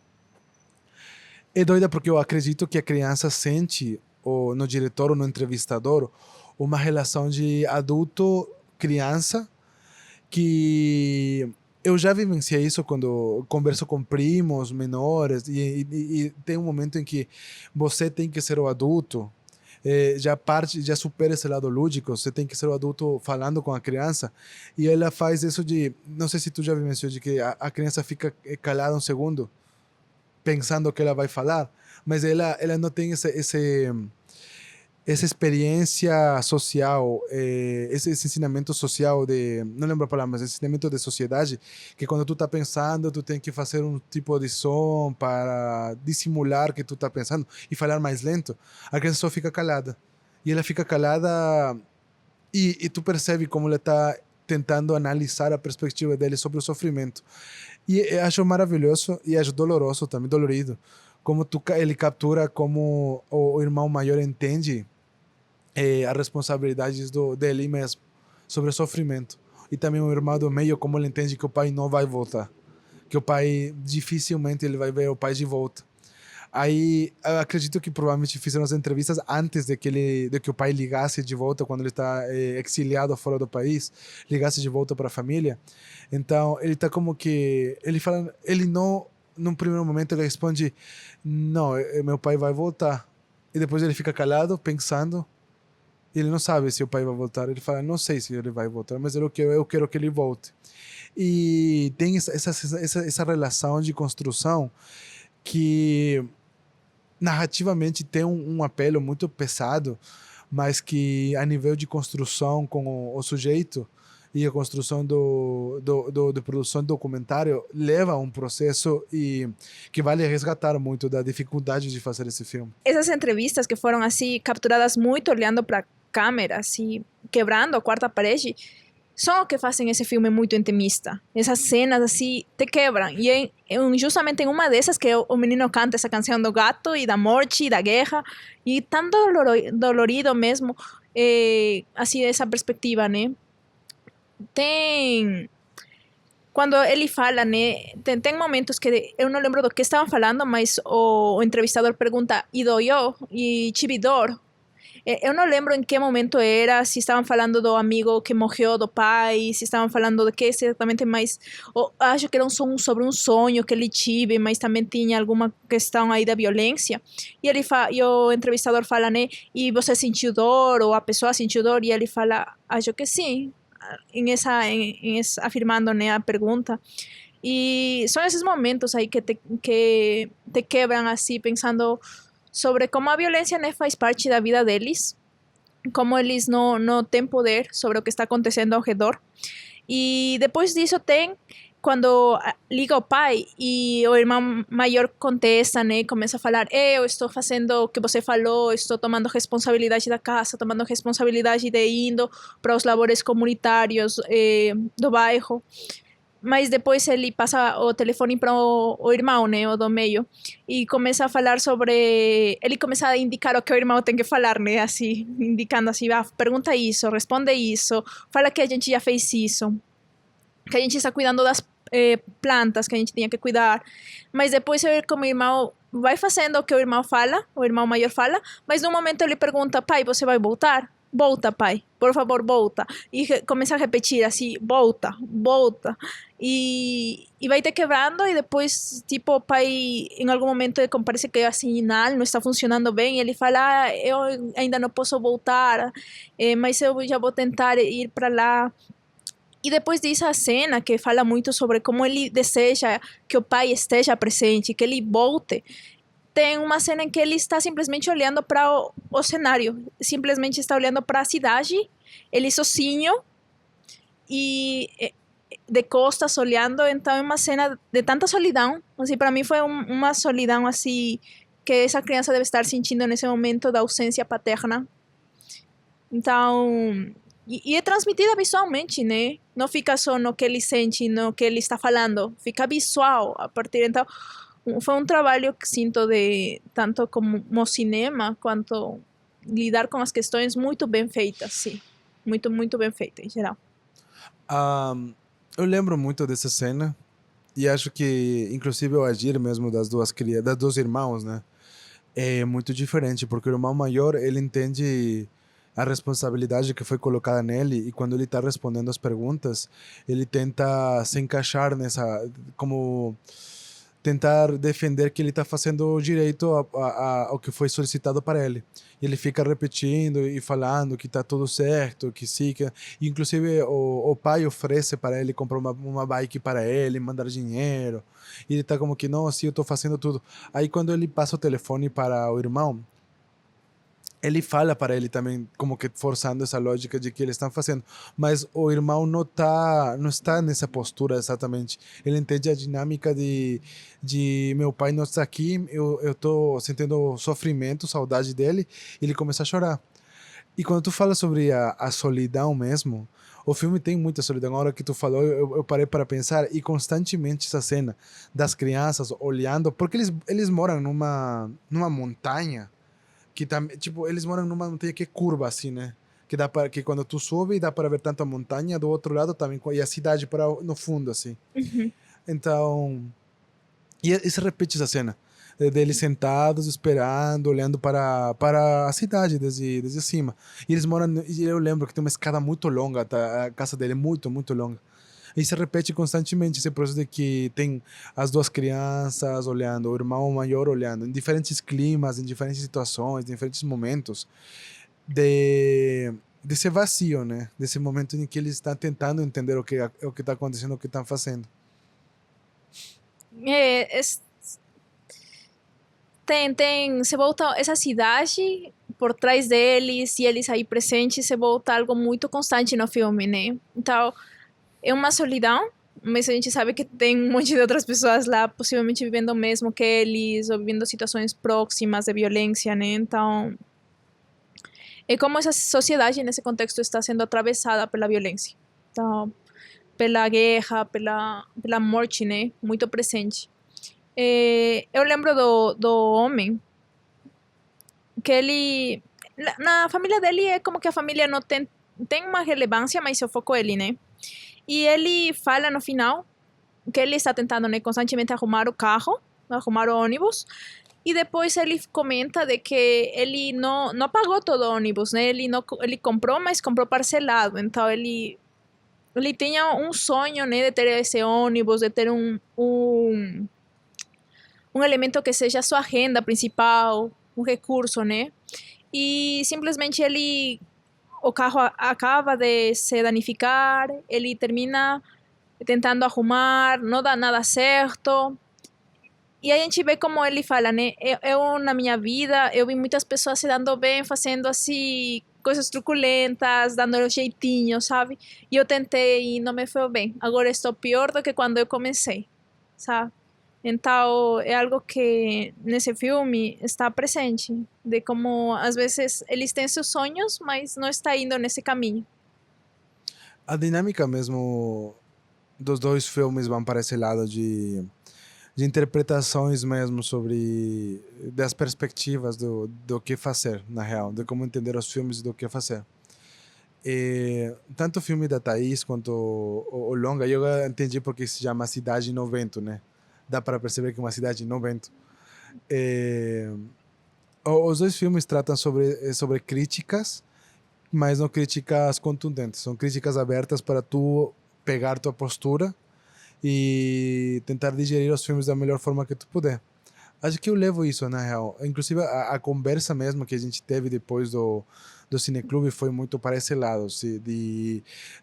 é doida porque eu acredito que a criança sente, no diretor ou no entrevistador, uma relação de adulto-criança que eu já vivenciei isso quando converso com primos menores e tem um momento em que você tem que ser o adulto, já supera esse lado lúdico, você tem que ser o adulto falando com a criança, e ela faz isso de, não sei se tu já vivenciou, de que a criança fica calada um segundo, pensando que ela vai falar, mas ela não tem essa experiência social, esse ensinamento social de, não lembro a palavra, mas esse ensinamento de sociedade, que quando tu tá pensando, tu tem que fazer um tipo de som para dissimular que tu tá pensando e falar mais lento. A criança só fica calada. E ela fica calada e tu percebe como ela tá tentando analisar a perspectiva dele sobre o sofrimento. E eu acho maravilhoso e acho doloroso também, dolorido, como ele captura como o irmão maior entende as responsabilidades dele mesmo sobre o sofrimento. E também o irmão do meio, como ele entende que o pai não vai voltar. Que o pai, dificilmente ele vai ver o pai de volta. Aí, eu acredito que provavelmente fizeram as entrevistas antes de que o pai ligasse de volta, quando ele está exiliado fora do país, ligasse de volta para a família. Então, ele está como que... Ele fala... Ele não... Num primeiro momento, ele responde, não, meu pai vai voltar. E depois ele fica calado, pensando. Ele não sabe se o pai vai voltar. Ele fala, não sei se ele vai voltar, mas eu quero que ele volte. E tem essa relação de construção que narrativamente tem um apelo muito pesado, mas que a nível de construção com o sujeito e a construção de produção de documentário leva a um processo e que vale resgatar muito da dificuldade de fazer esse filme. Essas entrevistas que foram assim capturadas muito olhando para a câmera, assim, quebrando a quarta parede, são o que fazem esse filme muito intimista. Essas cenas assim te quebram. E justamente em uma dessas que o menino canta essa canção do gato e da morte e da guerra, e tão dolorido mesmo, assim, essa perspectiva, né? Tem... Quando ele fala, né? Tem momentos que eu não lembro do que estavam falando, mas o entrevistador pergunta, e doeu? E tive dor? Eu não lembro em que momento era, se estavam falando do amigo que morreu do pai, se estavam falando de que exatamente, mas acho que era sobre um sonho que ele tive, mas também tinha alguma questão aí da violência. E o entrevistador fala, né, e você sentiu dor, ou a pessoa sentiu dor, e ele fala, acho que sim, afirmando, né, a pergunta. E são esses momentos aí que te quebram assim, pensando sobre como a violência, né, faz parte da vida deles, como eles não têm poder sobre o que está acontecendo ao redor. E depois disso tem quando liga o pai e o irmão maior contesta, né, começa a falar, eu estou fazendo o que você falou, estou tomando responsabilidade da casa, tomando responsabilidade de indo para os labores comunitários do bairro. Mas depois ele passa o telefone para o irmão, né, o do meio, e começa a falar sobre... Ele começa a indicar o que o irmão tem que falar, né, assim, indicando assim, pergunta isso, responde isso, fala que a gente já fez isso, que a gente está cuidando das plantas que a gente tinha que cuidar. Mas depois como o irmão vai fazendo o que o irmão fala, o irmão maior fala, mas num momento ele pergunta, pai, você vai voltar? Volta, pai, por favor, volta. E começa a repetir assim, volta, volta. E vai te quebrando e depois, tipo, o pai, em algum momento, parece que a sinal não está funcionando bem. Ele fala, eu ainda não posso voltar, mas eu já vou tentar ir para lá. E depois disso a cena que fala muito sobre como ele deseja que o pai esteja presente, que ele volte. Tem uma cena em que ele está simplesmente olhando para o cenário, simplesmente está olhando para a cidade, ele sozinho e de costas olhando. Então é uma cena de tanta solidão, assim, para mim foi uma solidão assim que essa criança deve estar sentindo nesse momento da ausência paterna. Então, e é transmitida visualmente, né? Não fica só no que ele sente, no que ele está falando, fica visual a partir. Então, foi um trabalho que sinto de tanto como cinema quanto lidar com as questões muito bem feitas, sim, muito muito bem feita em geral. Eu lembro muito dessa cena e acho que inclusive o agir mesmo das duas irmãos, né, é muito diferente, porque o irmão maior ele entende a responsabilidade que foi colocada nele, e quando ele está respondendo as perguntas, ele tenta se encaixar nessa, como tentar defender que ele está fazendo direito ao que foi solicitado para ele. E ele fica repetindo e falando que está tudo certo, que sim, que... Inclusive o pai oferece para ele comprar uma bike para ele, mandar dinheiro, e ele está como que, não, sim, eu estou fazendo tudo. Aí quando ele passa o telefone para o irmão, ele fala para ele também, como que forçando essa lógica de que eles estão fazendo, mas o irmão não está nessa postura exatamente. Ele entende a dinâmica de meu pai não está aqui, eu tô sentindo sofrimento, saudade dele, e ele começa a chorar. E quando tu fala sobre a solidão mesmo, o filme tem muita solidão. A hora que tu falou, eu parei para pensar, e constantemente essa cena das crianças olhando, porque eles moram numa montanha, que também, tipo, eles moram numa montanha que é curva assim, né? Que quando tu sobe dá para ver tanto a montanha do outro lado também e a cidade para no fundo assim. Uhum. Então, e se repete essa cena deles sentados esperando, olhando para a cidade desde cima. E eles moram, e eu lembro que tem uma escada muito longa, tá? A casa dele é muito longa. E se repete constantemente esse processo de que tem as duas crianças olhando, o irmão maior olhando, em diferentes climas, em diferentes situações, em diferentes momentos, desse vazio, né? Desse momento em que ele está tentando entender o que está acontecendo, o que estão fazendo. É, se volta essa cidade por trás deles e eles aí presentes, se volta algo muito constante no filme, né? Então, é uma solidão, mas a gente sabe que tem um monte de outras pessoas lá, possivelmente vivendo o mesmo que eles, ou vivendo situações próximas de violência, né? Então, é como essa sociedade nesse contexto está sendo atravessada pela violência. Então, pela guerra, pela morte, né? Muito presente. Eu lembro do homem que ele na família dele é como que a família não tem uma relevância, mas o foco é ele, né? E ele fala no final que ele está tentando, né, constantemente arrumar o carro, arrumar o ônibus, e depois ele comenta de que ele não pagou todo o ônibus, né? Ele comprou, mas comprou parcelado. Então ele tinha um sonho, né, de ter esse ônibus, de ter um elemento que seja a sua renda principal, um recurso, né? E simplesmente o carro acaba de se danificar, ele termina tentando arrumar, não dá nada certo. E a gente vê como ele fala, né? Eu na minha vida, eu vi muitas pessoas se dando bem, fazendo assim, coisas truculentas, dando jeitinho, sabe? E eu tentei e não me foi bem. Agora estou pior do que quando eu comecei, sabe? Então, é algo que nesse filme está presente, de como às vezes eles têm seus sonhos, mas não está indo nesse caminho. A dinâmica mesmo dos dois filmes vão para esse lado de interpretações mesmo sobre das perspectivas do que fazer, na real, de como entender os filmes e do que fazer. E, tanto o filme da Thaís quanto o longa, eu entendi porque se chama Cidade no Vento, né? Dá para perceber que é uma cidade no vento. E, os dois filmes tratam sobre críticas, mas não críticas contundentes, são críticas abertas para tu pegar tua postura e tentar digerir os filmes da melhor forma que tu puder. Acho que eu levo isso, na real. Inclusive, a conversa mesmo que a gente teve depois do Cineclube foi muito para esse lado,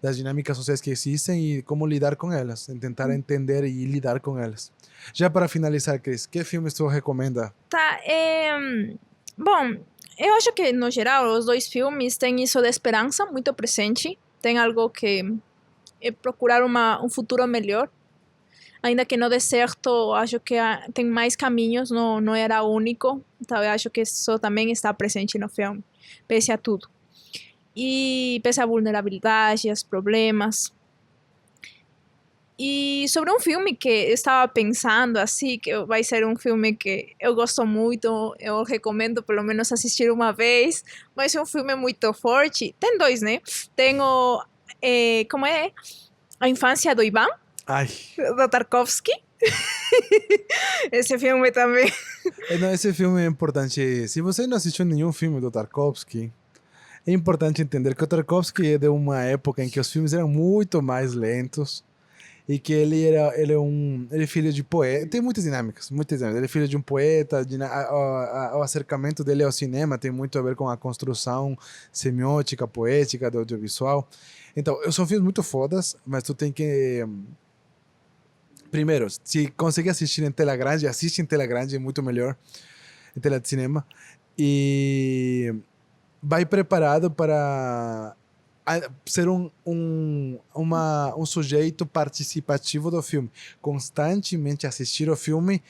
das dinâmicas sociais que existem e como lidar com elas, tentar entender e lidar com elas. Já para finalizar, Cris, que filmes tu recomenda? Tá, bom, eu acho que no geral os dois filmes têm isso da esperança muito presente, tem algo que é procurar um futuro melhor. Ainda que não dê certo, acho que tem mais caminhos, não era único. Então, eu acho que isso também está presente no filme, pese a tudo. E pese à vulnerabilidade, aos problemas. E sobre um filme que eu estava pensando, assim, que vai ser um filme que eu gosto muito, eu recomendo pelo menos assistir uma vez, mas é um filme muito forte. Tem dois, né? Tem como é? A Infância do Ivan, Ai, do Tarkovsky. Esse filme também. não, esse filme é importante. Se você não assistiu nenhum filme do Tarkovsky, É importante entender que o Tarkovsky é de uma época em que os filmes eram muito mais lentos e que ele é filho de poeta. Tem muitas dinâmicas, muitas dinâmicas. Ele é filho de um poeta, o acercamento dele ao cinema tem muito a ver com a construção semiótica, poética do audiovisual. Então, são filmes muito fodas, mas tu tem que primeiro, se conseguir assistir em tela grande, assiste em tela grande, é muito melhor em tela de cinema. E vai preparado para ser um sujeito participativo do filme, constantemente assistir o filme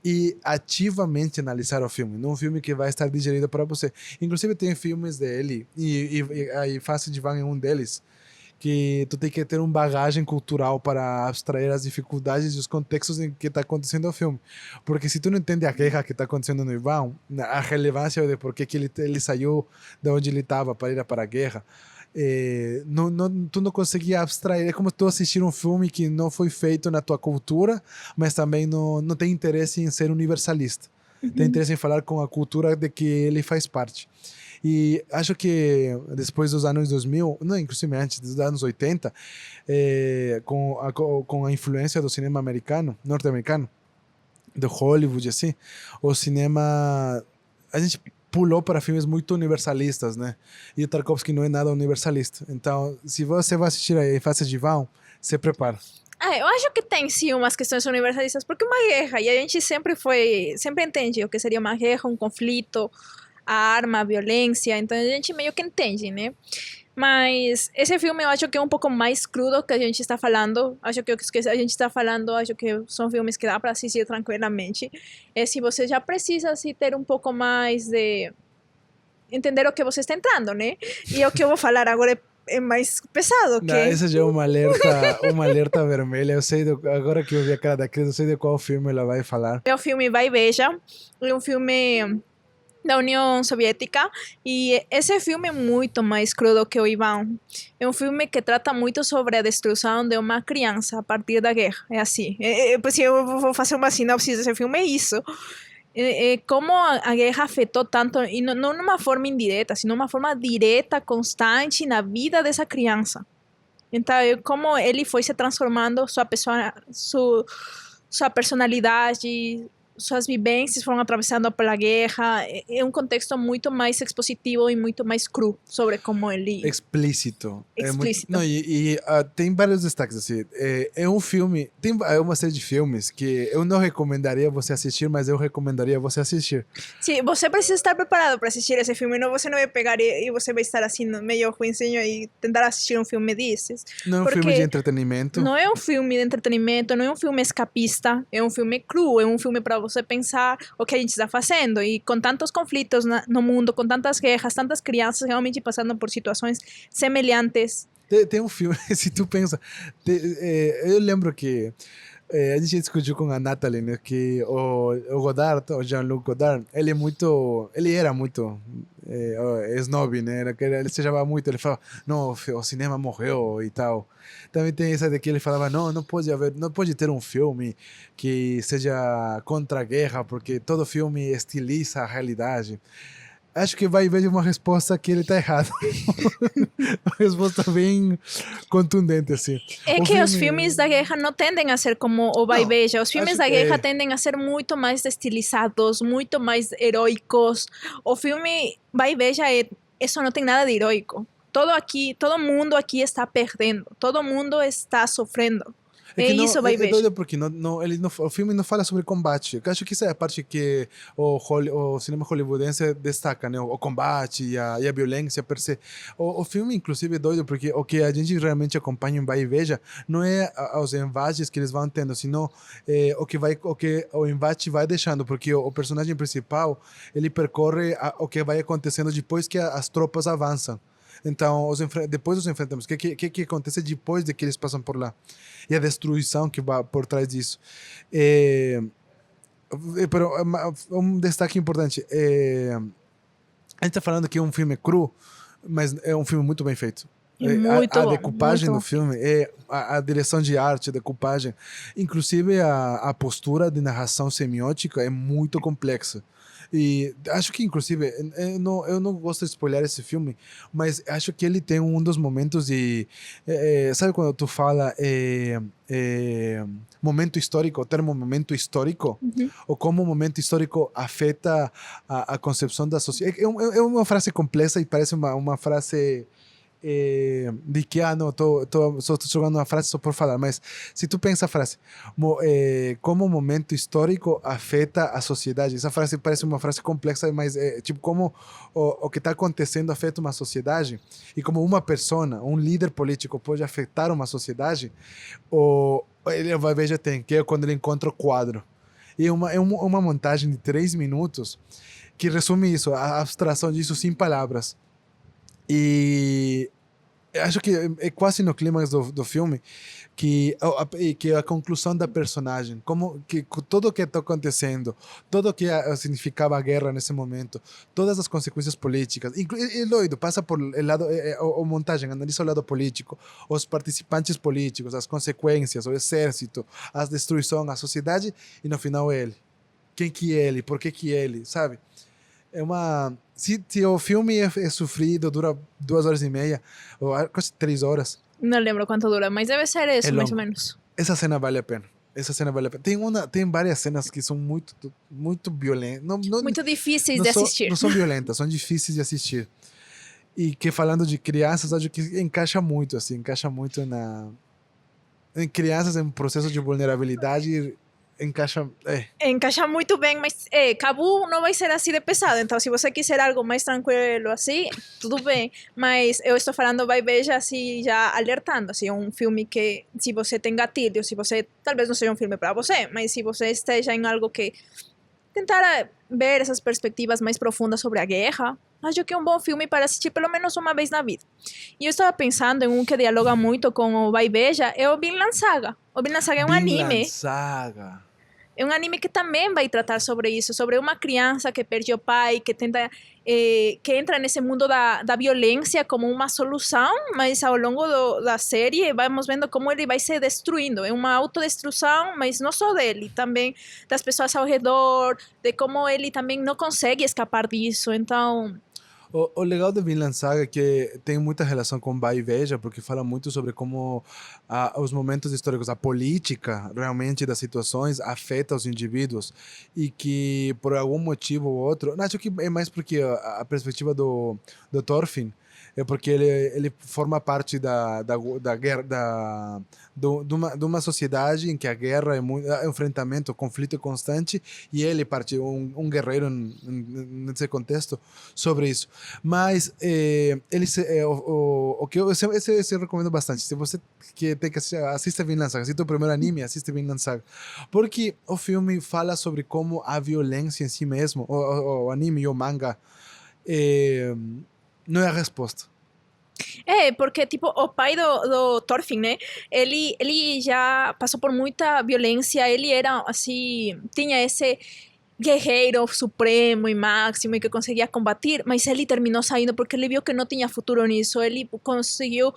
e ativamente analisar o filme, não um filme que vai estar digerido para você. Inclusive tem filmes dele, e aí Face de Van é um deles, que tu tem que ter uma bagagem cultural para abstrair as dificuldades e os contextos em que está acontecendo o filme. Porque se tu não entende a guerra que está acontecendo no Ivan, a relevância de por que ele saiu de onde ele estava para ir para a guerra, tu não conseguia abstrair. É como tu assistir um filme que não foi feito na tua cultura, mas também não tem interesse em ser universalista. Tem interesse em falar com a cultura de que ele faz parte. E acho que depois dos anos 2000, não, inclusive antes dos anos 80, com a influência do cinema americano, norte-americano, do Hollywood, assim, o cinema... A gente pulou para filmes muito universalistas, né? E o Tarkovsky não é nada universalista. Então, se você vai assistir a Face de Vão, se prepara. Eu acho que tem sim umas questões universalistas, porque uma guerra, e a gente sempre entende o que seria uma guerra, um conflito, a arma, a violência, então a gente meio que entende, né? Mas esse filme eu acho que é um pouco mais crudo que a gente está falando. Acho que o que a gente está falando, acho que são filmes que dá para assistir tranquilamente. Se você já precisa assim, ter um pouco mais de entender o que você está entrando, né? E o que eu vou falar agora é mais pesado. Não, esse já é uma alerta vermelha. Eu sei, agora que eu vi a cara da Cris, eu sei de qual filme ela vai falar. É o filme Vai e Veja. É um filme da União Soviética, e esse filme é muito mais crudo que o Ivan. É um filme que trata muito sobre a destruição de uma criança a partir da guerra. É assim. Se eu vou fazer uma sinopse desse filme, é isso. Como a guerra afetou tanto, e não de uma forma indireta, sino de uma forma direta, constante na vida dessa criança. Então, como ele foi se transformando, sua personalidade, suas vivências foram atravessando pela guerra. É um contexto muito mais expositivo e muito mais cru sobre como ele... Explícito. Explícito. Não, tem vários destaques, assim. É um filme... É uma série de filmes que eu não recomendaria você assistir, mas eu recomendaria você assistir. Sim, você precisa estar preparado para assistir esse filme. Não, você não vai pegar e você vai estar assim, meio ruinzinho e tentar assistir um filme desses. Não é um filme de entretenimento. Não é um filme de entretenimento, não é um filme escapista. É um filme cru, é um filme para você pensar o que a gente está fazendo, e com tantos conflitos no mundo, com tantas guerras, tantas crianças realmente passando por situações semelhantes. Tem um filme, se tu pensa, eu lembro que a gente discutiu com a Natalie, né, que o Godard, o Jean-Luc Godard, ele era muito snob, né, ele se chamava muito, ele falava, não, o cinema morreu e tal. Também tem essa de que ele falava, não pode ter um filme que seja contra a guerra, porque todo filme estiliza a realidade. Acho que vai ver uma resposta que ele tá errado. Uma resposta bem contundente, assim. Os filmes da guerra não tendem a ser como o Vai e Veja. Os filmes da guerra tendem a ser muito mais estilizados, muito mais heróicos. O filme Vai e Veja, isso não tem nada de heróico. Todo mundo aqui está perdendo. Todo mundo está sofrendo. Isso Vai e Veja. É doido porque o filme não fala sobre combate. Eu acho que essa é a parte que o cinema hollywoodense destaca, né? O combate e a violência per se. O filme, inclusive, é doido porque o que a gente realmente acompanha em Vai e Veja não é os embates que eles vão tendo, sino o que o embate vai deixando, porque o personagem principal, ele percorre o que vai acontecendo depois que as tropas avançam. Então, depois dos enfrentamentos, o que acontece depois de que eles passam por lá? E a destruição que vai por trás disso. Um destaque importante. A gente está falando que é um filme cru, mas é um filme muito bem feito. A decupagem do filme, a direção de arte, a decupagem, inclusive a postura de narração semiótica é muito complexa. E acho que, inclusive, eu não gosto de spoiler esse filme, mas acho que ele tem um dos momentos de... sabe quando tu fala momento histórico, o termo momento histórico? Uhum. Ou como o momento histórico afeta a concepção da sociedade. É uma frase complexa e parece uma frase de que, não, só estou jogando uma frase só por falar, mas se tu pensa a frase, como o momento histórico afeta a sociedade, essa frase parece uma frase complexa, mas tipo, como o que está acontecendo afeta uma sociedade e como uma pessoa, um líder político pode afetar uma sociedade, ele vai ver já tem, que é quando ele encontra o quadro. E uma montagem de 3 minutos que resume isso, a abstração disso sem palavras. E acho que é quase no clímax do filme que a conclusão da personagem, como que tudo o que está acontecendo, tudo o que significava a guerra nesse momento, todas as consequências políticas, e doido, passa por el lado, a montagem analisa o lado político, os participantes políticos, as consequências, o exército, a destruição, a sociedade, e no final ele. Quem que é ele? Por que ele? Sabe? É uma... Se o filme é sofrido, dura 2 horas e meia, ou quase 3 horas. Não lembro quanto dura, mas deve ser É isso, mais ou longo. menos. Essa cena vale a pena. Essa cena vale a pena. Tem várias cenas que são muito violentas. Muito difíceis Não de são, assistir. não são violentas, são difíceis de assistir. E que falando de crianças, acho que encaixa muito, assim, em crianças em processo de vulnerabilidade, encaixa, Encaixa muito bem, mas Cabo não vai ser assim de pesado. Então, se você quiser algo mais tranquilo assim, tudo bem. Mas eu estou falando, vai ver já assim, já alertando. Assim, um filme que, se você tem gatilho, se você, talvez não seja um filme para você, mas se você esteja em algo que tentar ver essas perspectivas mais profundas sobre a guerra, acho que é um bom filme para assistir pelo menos uma vez na vida. E eu estava pensando em um que dialoga muito com o Vai Veja, é o Vinland Saga. O Vinland Saga é um Vinland anime. Saga. É um anime que também vai tratar sobre isso, sobre uma criança que perde o pai, que tenta, que entra nesse mundo da violência como uma solução, mas ao longo da série vamos vendo como ele vai se destruindo. É uma autodestruição, mas não só dele, também das pessoas ao redor, de como ele também não consegue escapar disso. Então, O legal de Vinland Saga é que tem muita relação com Vai e Veja, porque fala muito sobre como os momentos históricos, a política realmente das situações afeta os indivíduos e que por algum motivo ou outro, não, acho que é mais porque a perspectiva do Thorfinn é porque ele forma parte da guerra, de uma sociedade em que a guerra é muito, enfrentamento, conflito constante, e ele parte, um guerreiro nesse contexto, sobre isso. Mas o que esse eu recomendo bastante. Se você que tem que assista Vinland Saga, assista o primeiro anime, assista Vinland Saga. Porque o filme fala sobre como a violência em si mesmo, o anime e o manga, não é a resposta. porque, tipo, o pai do Thorfinn, né? Ele já passou por muita violência, ele era, assim, tinha esse guerreiro supremo e máximo e que conseguia combatir, mas ele terminou saindo porque ele viu que não tinha futuro nisso. Ele conseguiu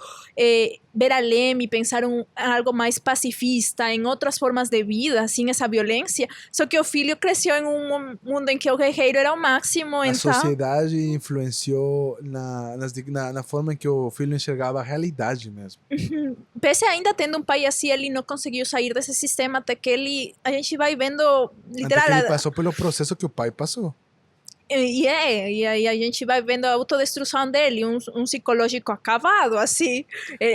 ver além e pensar em algo mais pacifista, em outras formas de vida, sem essa violência. Só que o filho cresceu em um mundo em que o guerreiro era o máximo. A então, sociedade influenciou na forma em que o filho enxergava a realidade mesmo. pese a ainda tendo um pai assim, ele não conseguiu sair desse sistema até que a gente vai vendo, literal, Até que ele passou pelo processo que o pai passou. E aí a gente vai vendo a autodestruição dele, um psicológico acabado, assim.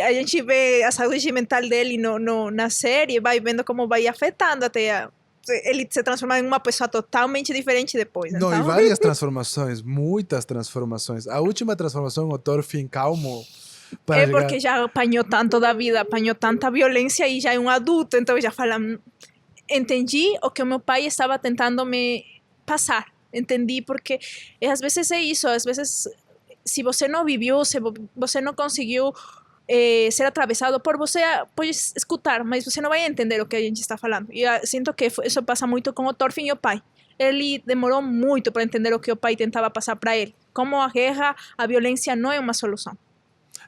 A gente vê a saúde mental dele na série, vai vendo como vai afetando até ele se transformar em uma pessoa totalmente diferente depois. Não, Então, e várias transformações, muitas transformações. A última transformação, o Thorfinn calmo, para chegar... porque já apanhou tanto da vida, apanhou tanta violência e já é um adulto, então já fala, entendi o que o meu pai estava tentando me passar. Entendi, porque às vezes é isso, às vezes se você não viveu, se você não conseguiu ser atravessado por você, pode escutar, mas você não vai entender o que a gente está falando. E sinto que isso passa muito com o Thorfinn e o pai. Ele demorou muito para entender o que o pai tentava passar para ele. Como a guerra, a violência não é uma solução.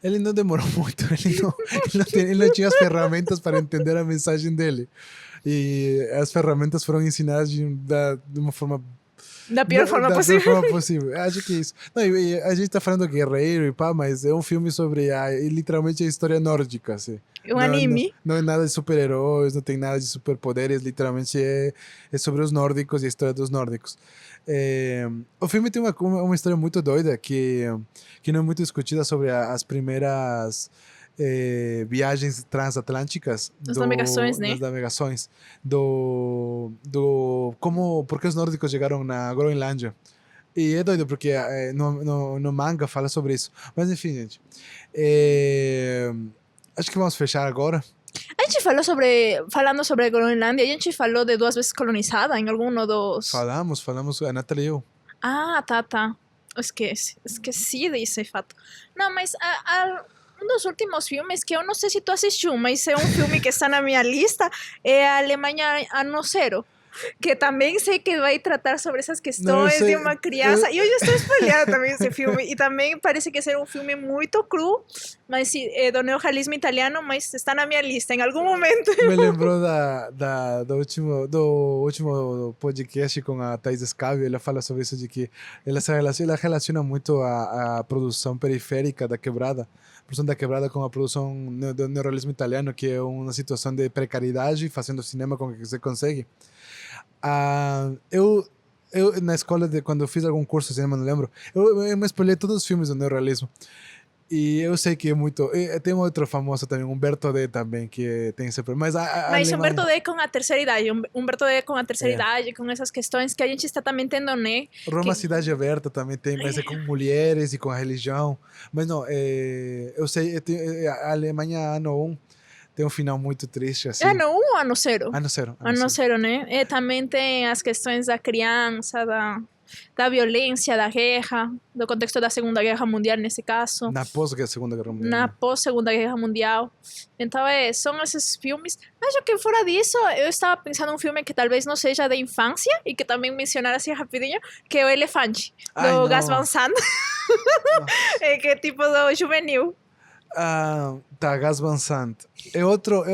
Ele não demorou muito, ele não tinha as ferramentas para entender a mensagem dele. E as ferramentas foram ensinadas de uma forma Da pior forma possível. Da pior forma possível. Acho que é isso. Não, e a gente tá falando guerreiro e pá, mas é um filme sobre literalmente a história nórdica, assim. Um anime. Não é nada de super-heróis, não tem nada de superpoderes, literalmente é sobre os nórdicos e a história dos nórdicos. O filme tem uma história muito doida que não é muito discutida sobre as primeiras viagens transatlânticas As navegações, né? das navegações porque os nórdicos chegaram na Groenlândia. E é doido porque no manga fala sobre isso. Mas enfim, gente, acho que vamos fechar agora. A gente falando sobre a Groenlândia, a gente falou de 2 vezes colonizada em algum dos... Falamos, a Nathalie e eu. Ah, tá. Esqueci desse fato. Não, mas um dos últimos filmes que eu não sei se tu assistiu, mas é um filme que está na minha lista, é a Alemanha Ano Zero, que também sei que vai tratar sobre essas questões de uma criança. E eu já estou spoileando também esse filme. E também parece que ser um filme muito cru, mas do neorrealismo italiano, mas está na minha lista em algum momento. Me lembrou do último podcast com a Thais Scavio. Ela fala sobre isso, de que ela relaciona muito a produção periférica da quebrada, com a produção do neorrealismo italiano, que é uma situação de precariedade, fazendo cinema com o que você consegue. Eu na escola, quando eu fiz algum curso de cinema, não lembro, eu me espolhei todos os filmes do neorrealismo. E eu sei que é muito... Tem um outro famoso também, Umberto D também, que tem esse... Mas Humberto D com a terceira idade. Humberto D com a terceira idade, com essas questões que a gente está também tendo, né? Roma Cidade Aberta também tem, mas é com mulheres e com a religião. Mas não, eu sei, a Alemanha Ano 1 tem um final muito triste, assim. Ano 1 ou Ano Zero? Ano Zero. Ano Zero, né? E também tem as questões da criança, da violência, da guerra, do contexto da Segunda Guerra Mundial, nesse caso. Na pós-Segunda Guerra Mundial. Na pós-Segunda Guerra Mundial. Então, são esses filmes. Acho que fora disso, eu estava pensando em um filme que talvez não seja da infância e que também mencionar assim rapidinho, que é O Elefante, do Gus Van Sant. Que é tipo do juvenil. Tá, Gus Van Sant. É outro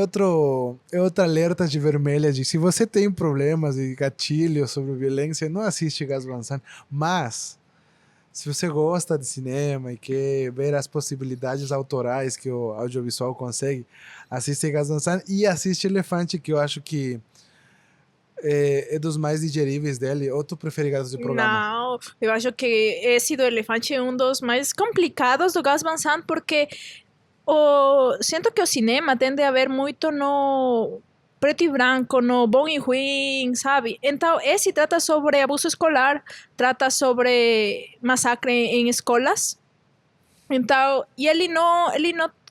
alerta de vermelha de se você tem problemas e gatilhos sobre violência, não assiste Gus Van Sant. Mas, se você gosta de cinema e quer ver as possibilidades autorais que o audiovisual consegue, assiste Gus Van Sant e assiste Elefante, que eu acho que é dos mais digeríveis dele. Ou tu prefere Gatos de Programa? Não, eu acho que esse do Elefante é um dos mais complicados do Gus Van Sant, porque sinto que o cinema tende a ver muito no preto e branco, no bom e ruim, sabe? Então, esse trata sobre abuso escolar, trata sobre massacre em escolas. Então, e ele não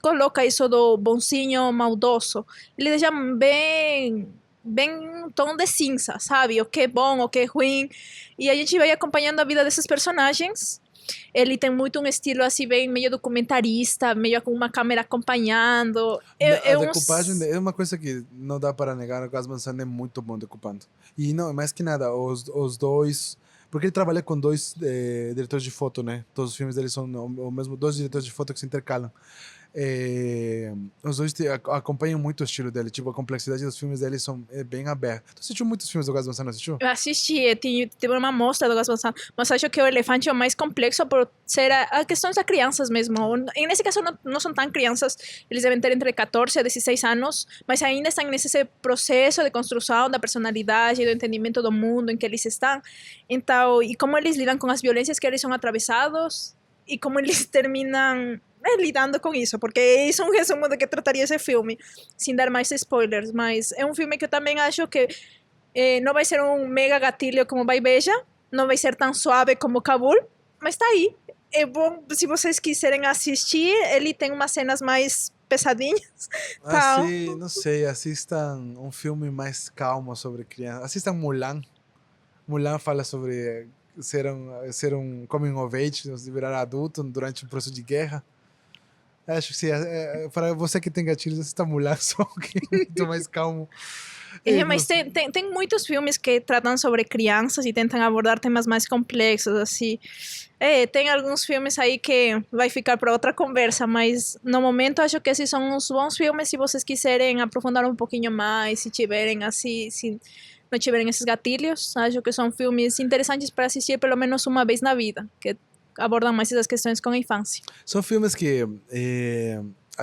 coloca isso do bonzinho maldoso. Ele deixa bem um tom de cinza, sabe? O que é bom, o que é ruim. E a gente vai acompanhando a vida desses personagens. Ele tem muito um estilo assim bem meio documentarista, meio com uma câmera acompanhando. A decupagem é uma coisa que não dá para negar. O Gus Van Sant é muito bom decupando. E não, mais que nada, os dois... Porque ele trabalha com 2 diretores de foto, né? Todos os filmes dele são o mesmo, 2 diretores de foto que se intercalam. Os dois acompanham muito o estilo dele. Tipo, a complexidade dos filmes dele é bem aberta. Tu assistiu muitos filmes do Gus Van Sant, não assistiu? Eu assisti, tive uma mostra do Gus Van Sant, mas acho que o Elefante é o mais complexo por ser a questões das crianças mesmo. E nesse caso não são tão crianças, eles devem ter entre 14 e 16 anos, mas ainda estão nesse processo de construção da personalidade, do entendimento do mundo em que eles estão. Então, e como eles lidam com as violências que eles são atravessados e como eles terminam lidando com isso, porque isso é um resumo do que trataria esse filme, sem dar mais spoilers, mas é um filme que eu também acho que não vai ser um mega gatilho como Vai Beija, não vai ser tão suave como Kabul, mas tá aí. É bom, se vocês quiserem assistir, ele tem umas cenas mais pesadinhas. Não sei, assistam um filme mais calmo sobre crianças. Assistam Mulan. Mulan fala sobre ser um coming of age, virar adulto durante um processo de guerra. Acho que sim, para você que tem gatilhos, assista Mulan, só que é muito mais calmo. Mas tem muitos filmes que tratam sobre crianças e tentam abordar temas mais complexos, assim. Tem alguns filmes aí que vai ficar para outra conversa, mas no momento acho que esses são uns bons filmes se vocês quiserem aprofundar um pouquinho mais, se tiverem assim, não tiverem esses gatilhos. Acho que são filmes interessantes para assistir pelo menos uma vez na vida, que abordam mais essas questões com a infância. São filmes que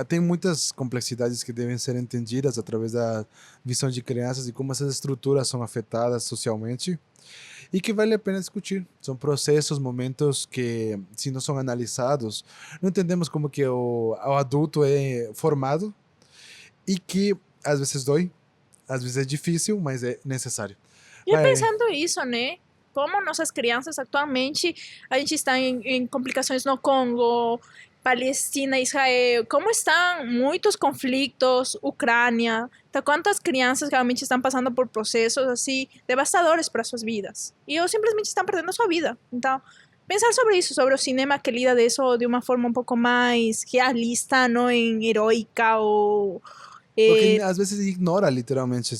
têm muitas complexidades que devem ser entendidas através da visão de crianças e como essas estruturas são afetadas socialmente e que vale a pena discutir. São processos, momentos que, se não são analisados, não entendemos como que o adulto é formado e que às vezes dói, às vezes é difícil, mas é necessário. E Vai, pensando isso, né? Como nossas crianças atualmente, a gente está em complicações no Congo, Palestina, Israel, como estão muitos conflitos, Ucrânia, então quantas crianças realmente estão passando por processos assim devastadores para suas vidas e ou simplesmente estão perdendo sua vida. Então, pensar sobre isso, sobre o cinema que lida disso de uma forma um pouco mais realista, não em heroica ou porque às vezes ignora literalmente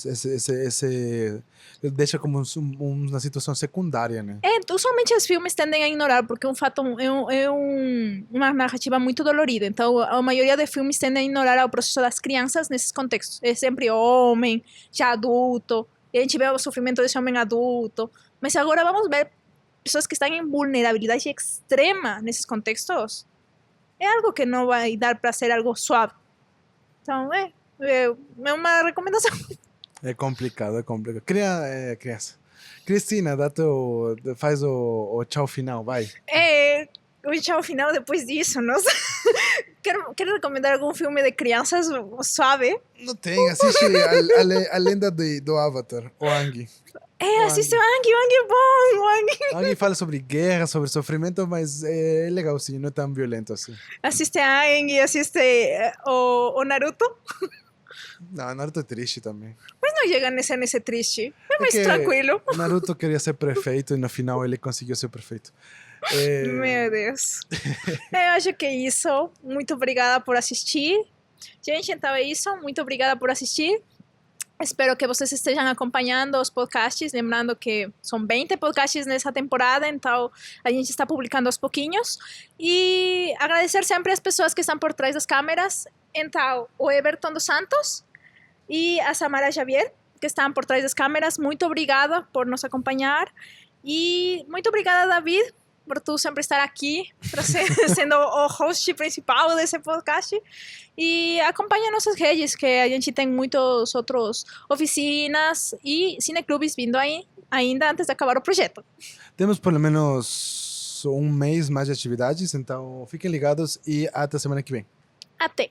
deixa como uma situação secundária, né? Usualmente os filmes tendem a ignorar, porque um fato uma narrativa muito dolorida. Então, a maioria de filmes tendem a ignorar o processo das crianças nesses contextos. É sempre homem, já adulto, e a gente vê o sofrimento desse homem adulto. Mas agora vamos ver pessoas que estão em vulnerabilidade extrema nesses contextos. É algo que não vai dar para ser algo suave. Então, é uma recomendação. É complicado, é complicado. Criança. Cristina, faz o tchau final, vai. O tchau final depois disso, nossa. Quero recomendar algum filme de crianças suave? Não tem, assiste a lenda do Avatar, o Aang. Assiste o Aang é bom, o Aang. Aang fala sobre guerra, sobre sofrimento, mas é legal sim, não é tão violento assim. Assiste Aang, assiste o Naruto. Não, Naruto é triste também. Mas não chega nesse triste. É mais que tranquilo. Naruto queria ser prefeito e no final ele conseguiu ser prefeito. Meu Deus. Eu acho que é isso. Muito obrigada por assistir. Gente, então é isso. Muito obrigada por assistir. Espero que vocês estejam acompanhando os podcasts. Lembrando que são 20 podcasts nessa temporada, então a gente está publicando aos pouquinhos. E agradecer sempre as pessoas que estão por trás das câmeras. Então, o Everton dos Santos e a Samara Xavier, que estão por trás das câmeras. Muito obrigada por nos acompanhar. E muito obrigada, David, por tu sempre estar aqui, sendo o host principal desse podcast. E acompanha nossas redes, que a gente tem muitas outras oficinas e cineclubes vindo aí, ainda antes de acabar o projeto. Temos pelo menos um mês mais de atividades, então fiquem ligados e até semana que vem. Até!